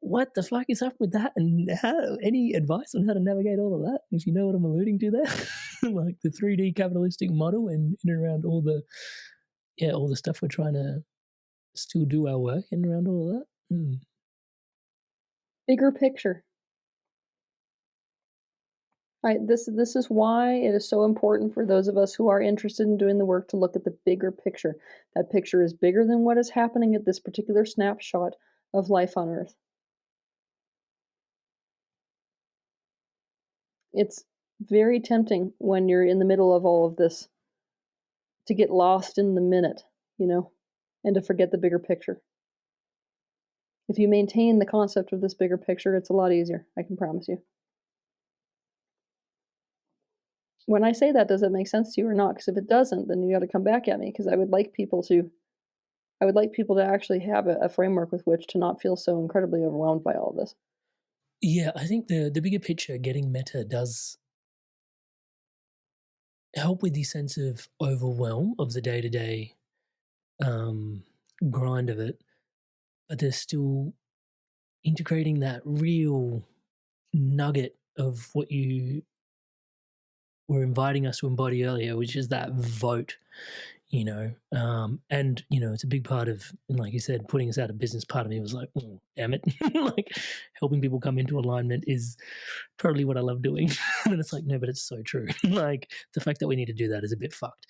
What the fuck is up with that? And any advice on how to navigate all of that? If you know what I'm alluding to there, like the 3D capitalistic model and in and around all the stuff we're trying to still do our work in and around all of that. Bigger picture. This is why it is so important for those of us who are interested in doing the work to look at the bigger picture. That picture is bigger than what is happening at this particular snapshot of life on Earth. It's very tempting when you're in the middle of all of this to get lost in the minute, and to forget the bigger picture. If you maintain the concept of this bigger picture, it's a lot easier, I can promise you. When I say that, does it make sense to you or not? Because if it doesn't, then you got to come back at me, because I would like people to actually have a framework with which to not feel so incredibly overwhelmed by all of this. Yeah, I think the bigger picture, getting meta, does help with the sense of overwhelm of the day-to-day grind of it, but there's still integrating that real nugget of what you were inviting us to embody earlier, which is that vote, and it's a big part of, like you said, putting us out of business. Part of me was like, oh, damn it, like helping people come into alignment is totally what I love doing. And it's like, no, but it's so true. Like the fact that we need to do that is a bit fucked.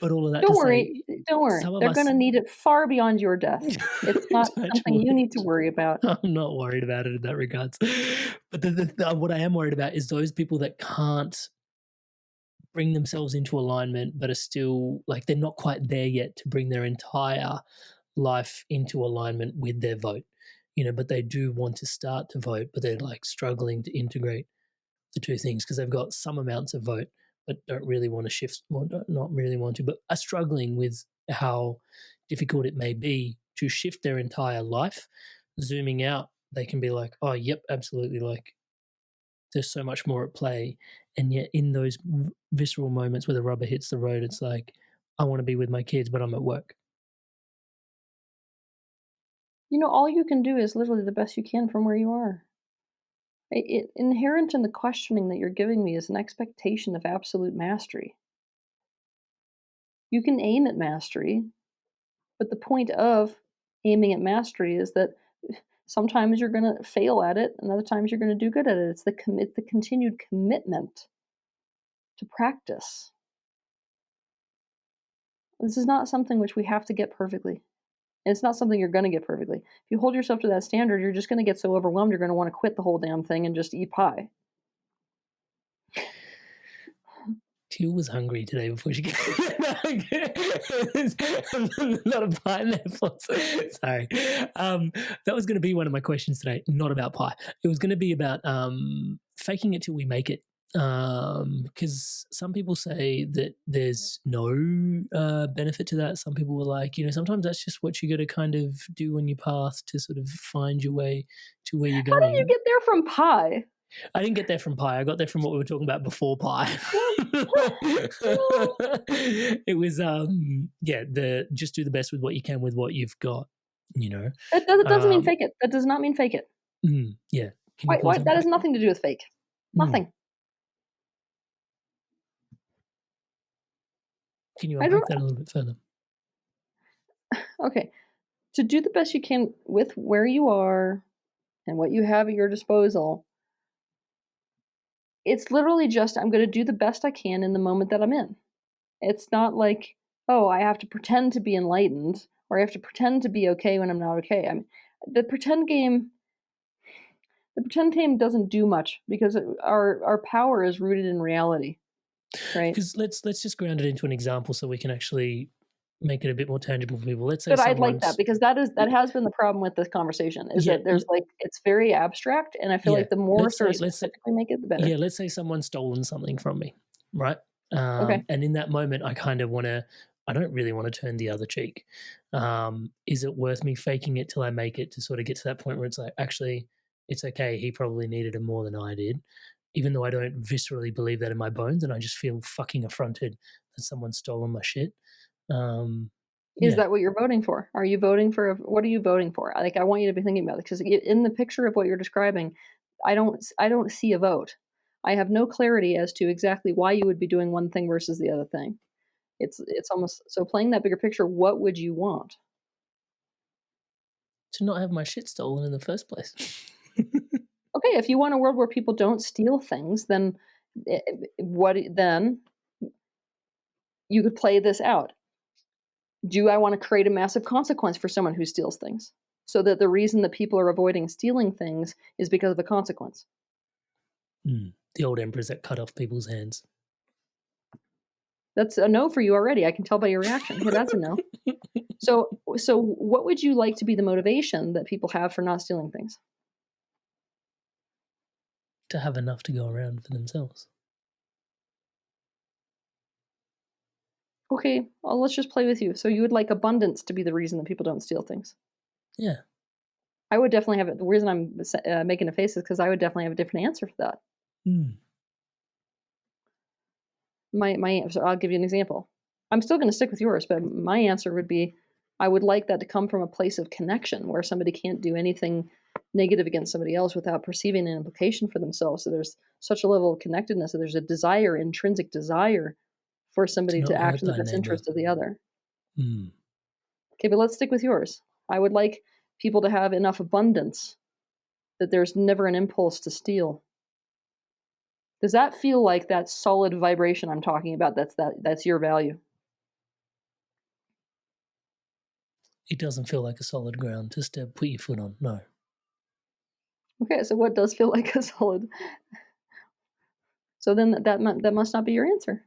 But all of that Don't to worry. say, Don't worry. They're going to need it far beyond your death. It's not something you need to worry about. I'm not worried about it in that regards. But what I am worried about is those people that can't bring themselves into alignment, but are still like they're not quite there yet to bring their entire life into alignment with their vote. But they do want to start to vote, but they're like struggling to integrate the two things because they've got some amounts of vote, but don't really want to shift, well, not really want to, but are struggling with how difficult it may be to shift their entire life. Zooming out, they can be like, oh, yep, absolutely. Like there's so much more at play. And yet in those visceral moments where the rubber hits the road, it's like, I want to be with my kids, but I'm at work. All you can do is literally the best you can from where you are. Inherent in the questioning that you're giving me is an expectation of absolute mastery. You can aim at mastery, but the point of aiming at mastery is that sometimes you're going to fail at it, and other times you're going to do good at it. It's the continued commitment to practice. This is not something which we have to get perfectly. And it's not something you're going to get perfectly. If you hold yourself to that standard, you're just going to get so overwhelmed, you're going to want to quit the whole damn thing and just eat pie. Teal was hungry today before she came. Not a pie in there. Sorry. That was going to be one of my questions today, not about pie. It was going to be about faking it till we make it. Because some people say that there's no benefit to that. Some people were like, sometimes that's just what you got to kind of do on your path to sort of find your way to where you're going. How did you get there from pie? I didn't get there from pie. I got there from what we were talking about before pie. It was, just do the best with what you can with what you've got, That doesn't mean fake it. That does not mean fake it. Yeah. Why, that has nothing to do with fake. Nothing. Can you unpack that a little bit further? Okay. To do the best you can with where you are and what you have at your disposal, it's literally just, I'm going to do the best I can in the moment that I'm in. It's not like, oh, I have to pretend to be enlightened or I have to pretend to be okay when I'm not okay. I mean, the pretend game doesn't do much because our power is rooted in reality, right? Because let's just ground it into an example so we can actually make it a bit more tangible for people. Let's say but I'd like that because that has been the problem with this conversation is that there's it's very abstract, and I feel like the more specifically make it, the better. Yeah, let's say someone's stolen something from me, right? Okay. And in that moment, I kind of I don't really want to turn the other cheek. Is it worth me faking it till I make it to sort of get to that point where it's like, actually, it's okay. He probably needed it more than I did, even though I don't viscerally believe that in my bones, and I just feel fucking affronted that someone's stolen my shit. Is that what you're voting for? Are you voting for what are you voting for? Like, I want you to be thinking about it because in the picture of what you're describing, I don't see a vote. I have no clarity as to exactly why you would be doing one thing versus the other thing. It's almost so playing that bigger picture. What would you want? To not have my shit stolen in the first place. Okay, if you want a world where people don't steal things, then you could play this out. Do I want to create a massive consequence for someone who steals things? So that the reason that people are avoiding stealing things is because of a consequence. The old emperors that cut off people's hands. That's a no for you already. I can tell by your reaction. Yeah, that's a no. So what would you like to be the motivation that people have for not stealing things? To have enough to go around for themselves. Okay, well, let's just play with you. So you would like abundance to be the reason that people don't steal things. Yeah. I would definitely have it. The reason I'm making a face is because I would definitely have a different answer for that. So I'll give you an example. I'm still going to stick with yours, but my answer would be, I would like that to come from a place of connection where somebody can't do anything negative against somebody else without perceiving an implication for themselves. So there's such a level of connectedness that there's a desire, intrinsic desire for somebody to act in the best interest of the other. Okay, but let's stick with yours. I would like people to have enough abundance that there's never an impulse to steal. Does that feel like that solid vibration I'm talking about? That's your value. It doesn't feel like a solid ground just to put your foot on. No. Okay, so what does feel like a solid? So then that must not be your answer.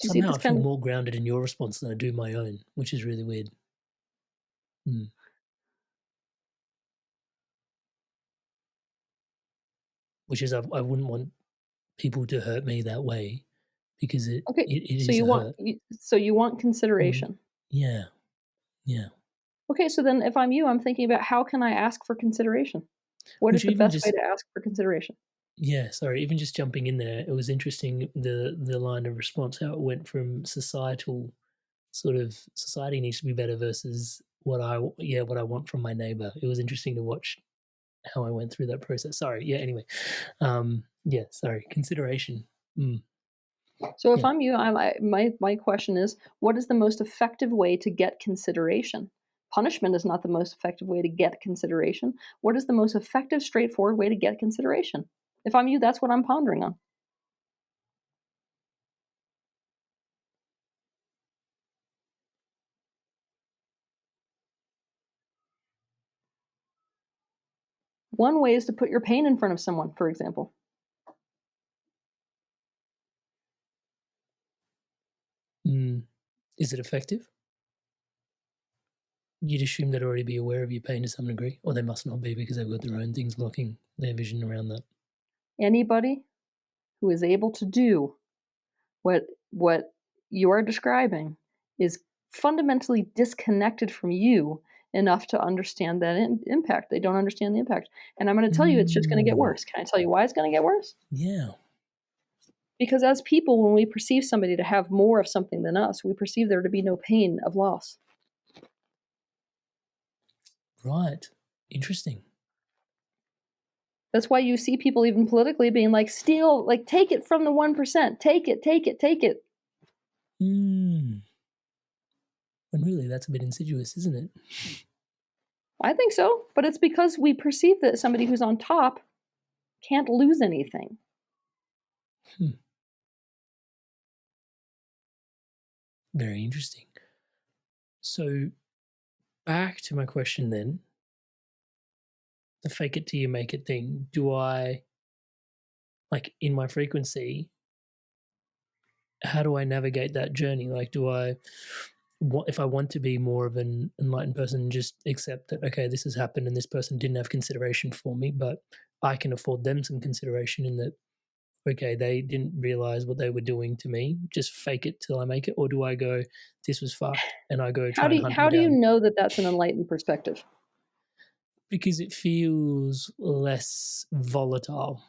Somehow I feel more grounded in your response than I do my own, which is really weird. Which is I wouldn't want people to hurt me that way because it so you want consideration. Yeah. Okay, so then if I'm you, I'm thinking about how can I ask for consideration? What is the best way to ask for consideration? Yeah, sorry, even just jumping in there, it was interesting the line of response, how it went from societal sort of society needs to be better versus what I want from my neighbor. It was interesting to watch how I went through that process. Sorry. Yeah. Anyway. Sorry. Consideration. So if I'm you, my question is, what is the most effective way to get consideration? Punishment is not the most effective way to get consideration. What is the most effective, straightforward way to get consideration? If I'm you, that's what I'm pondering on. One way is to put your pain in front of someone, for example. Is it effective? You'd assume they'd already be aware of your pain to some degree, or they must not be because they've got their own things blocking their vision around that. Anybody who is able to do what you are describing is fundamentally disconnected from you enough to understand that impact. They don't understand the impact. And I'm going to tell you, it's just going to get worse. Can I tell you why it's going to get worse? Yeah. Because as people, when we perceive somebody to have more of something than us, we perceive there to be no pain of loss. Right. Interesting. That's why you see people even politically being like, steal, like, take it from the 1%. Take it, take it, take it. And really, that's a bit insidious, isn't it? I think so. But it's because we perceive that somebody who's on top can't lose anything. Very interesting. So back to my question then, the fake it till you make it thing. Do I, like in my frequency, how do I navigate that journey? Like, if I want to be more of an enlightened person, just accept that, okay, this has happened and this person didn't have consideration for me, but I can afford them some consideration in that, okay, they didn't realize what they were doing to me, just fake it till I make it? Or do I go, this was fucked, and I go try and hunt them down? How do you know that that's an enlightened perspective? Because it feels less volatile.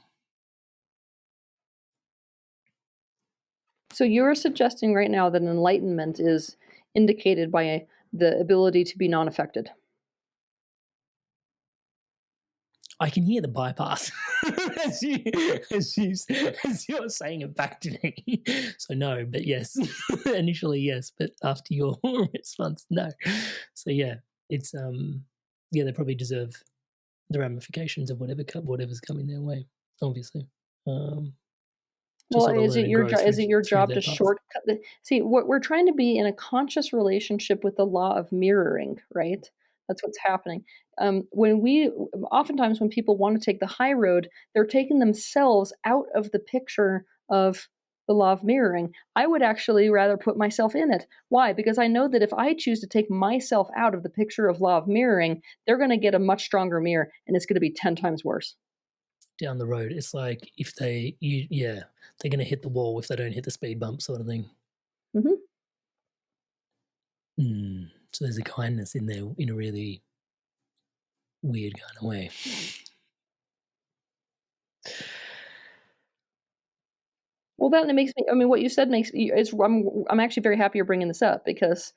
So you're suggesting right now that enlightenment is indicated by the ability to be non-affected. I can hear the bypass as you're saying it back to me. So no, but yes. Initially yes, but after your response, no. So yeah, it's they probably deserve the ramifications of whatever's coming their way, obviously. Well, is it your job to shortcut see what we're trying to be in a conscious relationship with the law of mirroring, right? That's what's happening. Oftentimes when people want to take the high road, they're taking themselves out of the picture of the law of mirroring. I would actually rather put myself in it. Why? Because I know that if I choose to take myself out of the picture of law of mirroring, they're going to get a much stronger mirror, and it's going to be 10 times worse. Down the road, it's like if they're going to hit the wall if they don't hit the speed bump, sort of thing. So there's a kindness in there in a really weird kind of way. Well, that makes me. I mean, what you said makes it's. I'm actually very happy you're bringing this up, because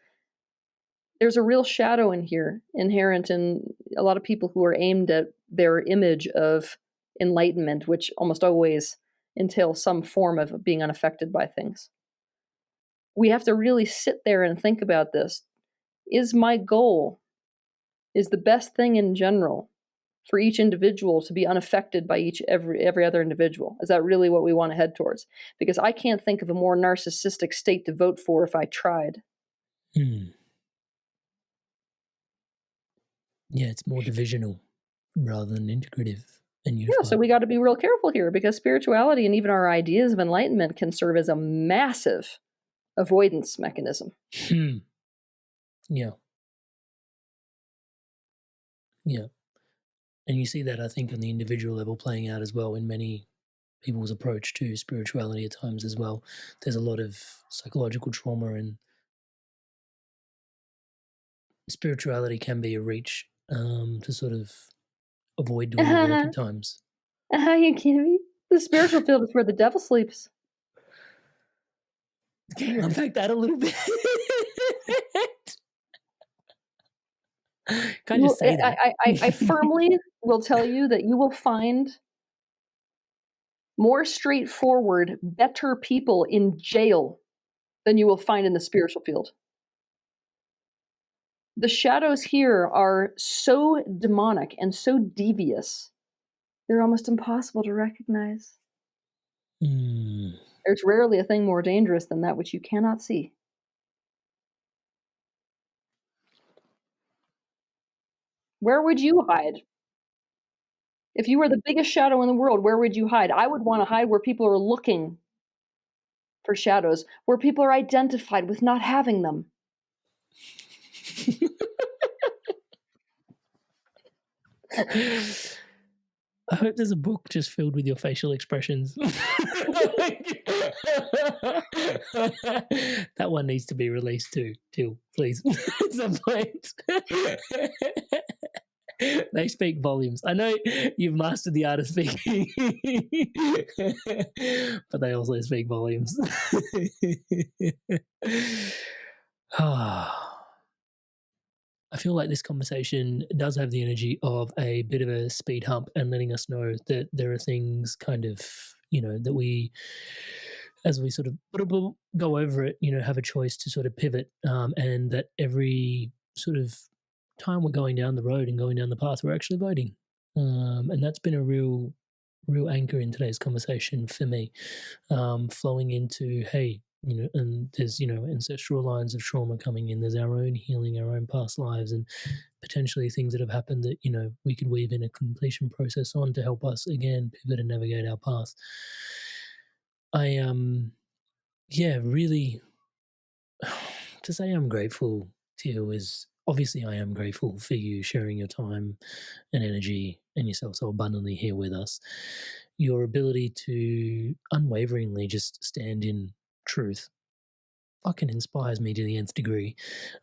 there's a real shadow in here, inherent in a lot of people who are aimed at their image of enlightenment, which almost always entails some form of being unaffected by things. We have to really sit there and think about this. Is my goal, is the best thing in general for each individual to be unaffected by every other individual? Is that really what we want to head towards? Because I can't think of a more narcissistic state to vote for if I tried. Yeah, it's more divisional rather than integrative and unified. Yeah, so we got to be real careful here, because spirituality and even our ideas of enlightenment can serve as a massive avoidance mechanism. Yeah. And you see that, I think, on the individual level playing out as well in many people's approach to spirituality at times as well. There's a lot of psychological trauma, and spirituality can be a reach to sort of avoid doing the work at times. Are you kidding me? The spiritual field is where the devil sleeps. Can you unpack that a little bit? Can't just say that. I firmly will tell you that you will find more straightforward, better people in jail than you will find in the spiritual field. The shadows here are so demonic and so devious, they're almost impossible to recognize. There's rarely a thing more dangerous than that which you cannot see. Where would you hide? If you were the biggest shadow in the world, where would you hide? I would want to hide where people are looking for shadows, where people are identified with not having them. I hope there's a book just filled with your facial expressions. That one needs to be released too, Teal, please. At some point. They speak volumes. I know you've mastered the art of speaking, but they also speak volumes. I feel like this conversation does have the energy of a bit of a speed hump, and letting us know that there are things kind of, that we, as we sort of go over it, have a choice to sort of pivot, and that every sort of time we're going down the road and going down the path, we're actually voting. And that's been a real anchor in today's conversation for me, flowing into, hey, and there's, ancestral lines of trauma coming in. There's our own healing, our own past lives, and potentially things that have happened that, we could weave in a completion process on to help us, again, pivot and navigate our path. I, really, to say I'm grateful to you is, obviously I am grateful for you sharing your time and energy and yourself so abundantly here with us. Your ability to unwaveringly just stand in truth fucking inspires me to the nth degree,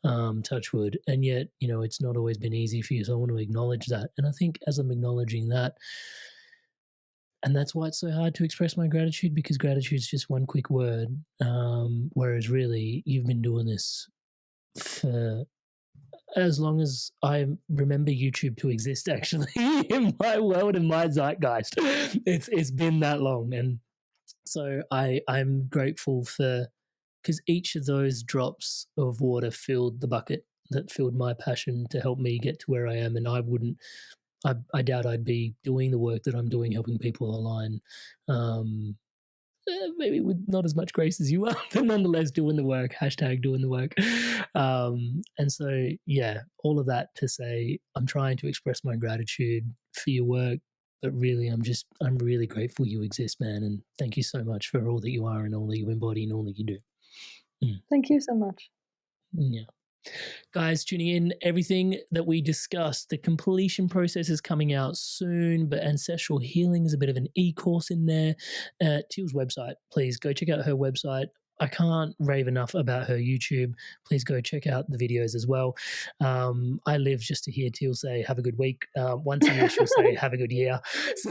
touch wood. And yet, it's not always been easy for you, so I want to acknowledge that. And I think as I'm acknowledging that, and that's why it's so hard to express my gratitude, because gratitude is just one quick word, whereas really you've been doing this for as long as I remember YouTube to exist, actually, in my world and my zeitgeist. It's been that long. And so I'm grateful for, because each of those drops of water filled the bucket that filled my passion to help me get to where I am. And I doubt I'd be doing the work that I'm doing, helping people align, maybe with not as much grace as you are, but nonetheless doing the work, hashtag doing the work. And so, yeah, all of that to say, I'm trying to express my gratitude for your work, but really, I'm really grateful you exist, man. And thank you so much for all that you are and all that you embody and all that you do. Thank you so much. Yeah. Guys, tuning in, everything that we discussed, the completion process is coming out soon, but Ancestral Healing is a bit of an e-course in there. Teal's website, please go check out her website. I can't rave enough about her YouTube. Please go check out the videos as well. I live just to hear Teal say, have a good week. Once a year, she'll say, have a good year. So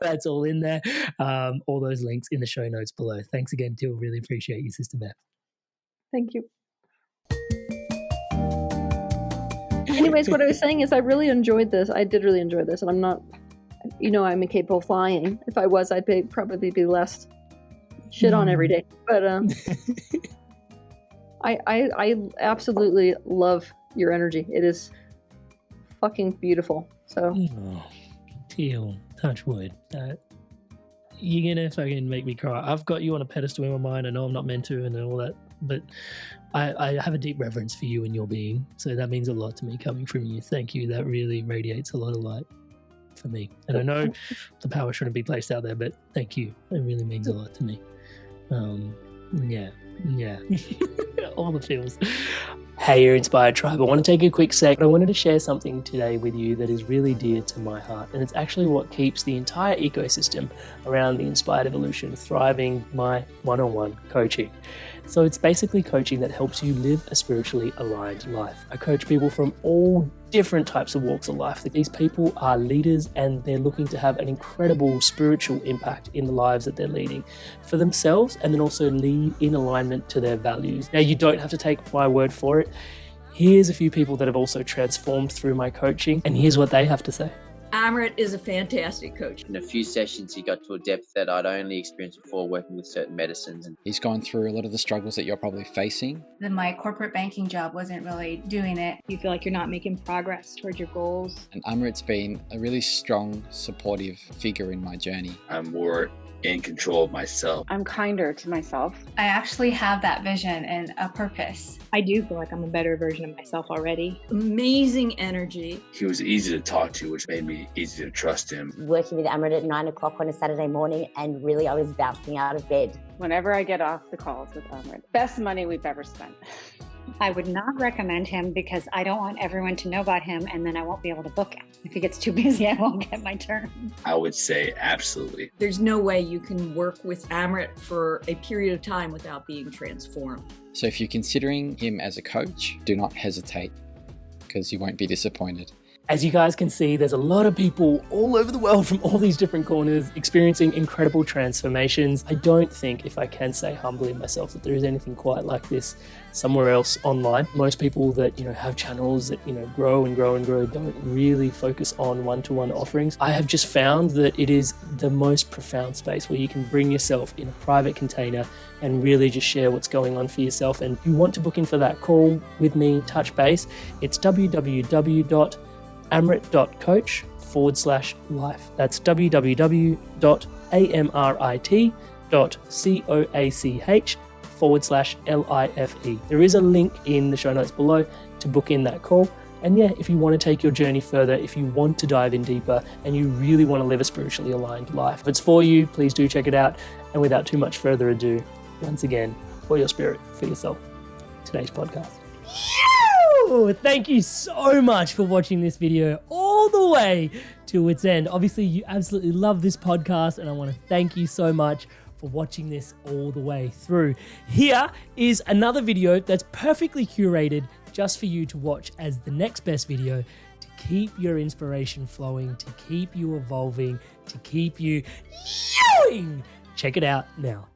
that's all in there. All those links in the show notes below. Thanks again, Teal. Really appreciate you, Sister Beth. Thank you. Anyways, what I was saying is I really enjoyed this. I did really enjoy this. And I'm not, I'm incapable of flying. If I was, I'd probably be less shit on every day. But I absolutely love your energy. It is fucking beautiful. So, Teal, touch wood. You're gonna fucking make me cry. I've got you on a pedestal in my mind. I know I'm not meant to and all that, but I have a deep reverence for you and your being. So that means a lot to me coming from you. Thank you. That really radiates a lot of light for me. And I know the power shouldn't be placed out there, but thank you. It really means a lot to me. Yeah. All the feels. Hey, your Inspired Tribe. I want to take a quick sec. I wanted to share something today with you that is really dear to my heart. And it's actually what keeps the entire ecosystem around the Inspired Evolution thriving, my one-on-one coaching. So it's basically coaching that helps you live a spiritually aligned life. I coach people from all different types of walks of life. These people are leaders and they're looking to have an incredible spiritual impact in the lives that they're leading for themselves and then also lead in alignment to their values. Now, you don't have to take my word for it. Here's a few people that have also transformed through my coaching, and here's what they have to say. Amrit is a fantastic coach. In a few sessions, he got to a depth that I'd only experienced before working with certain medicines. He's gone through a lot of the struggles that you're probably facing. Then my corporate banking job wasn't really doing it. You feel like you're not making progress towards your goals. And Amrit's been a really strong, supportive figure in my journey. I'm more in control of myself. I'm kinder to myself. I actually have that vision and a purpose. I do feel like I'm a better version of myself already. Amazing energy. He was easy to talk to, which made me easy to trust him. Working with Amrit at 9 o'clock on a Saturday morning, and really I was bouncing out of bed. Whenever I get off the calls with Amrit, best money we've ever spent. I would not recommend him because I don't want everyone to know about him and then I won't be able to book him. If he gets too busy, I won't get my turn. I would say absolutely. There's no way you can work with Amrit for a period of time without being transformed. So if you're considering him as a coach, do not hesitate because you won't be disappointed. As you guys can see, there's a lot of people all over the world from all these different corners experiencing incredible transformations. I don't think, if I can say humbly myself, that there is anything quite like this somewhere else online. Most people that, have channels that, grow and grow and grow don't really focus on one-to-one offerings. I have just found that it is the most profound space where you can bring yourself in a private container and really just share what's going on for yourself. And if you want to book in for that call with me, touch base, it's www.amrit.coach/life. That's www.amrit.coach/life. There is a link in the show notes below to book in that call. And yeah, if you want to take your journey further, if you want to dive in deeper and you really want to live a spiritually aligned life, if it's for you, please do check it out. And without too much further ado, once again, for your spirit, for yourself, today's podcast. Thank you so much for watching this video all the way to its end. Obviously, you absolutely love this podcast, and I want to thank you so much for watching this all the way through. Here is another video that's perfectly curated just for you to watch as the next best video to keep your inspiration flowing, to keep you evolving, to keep you yowing. Check it out now.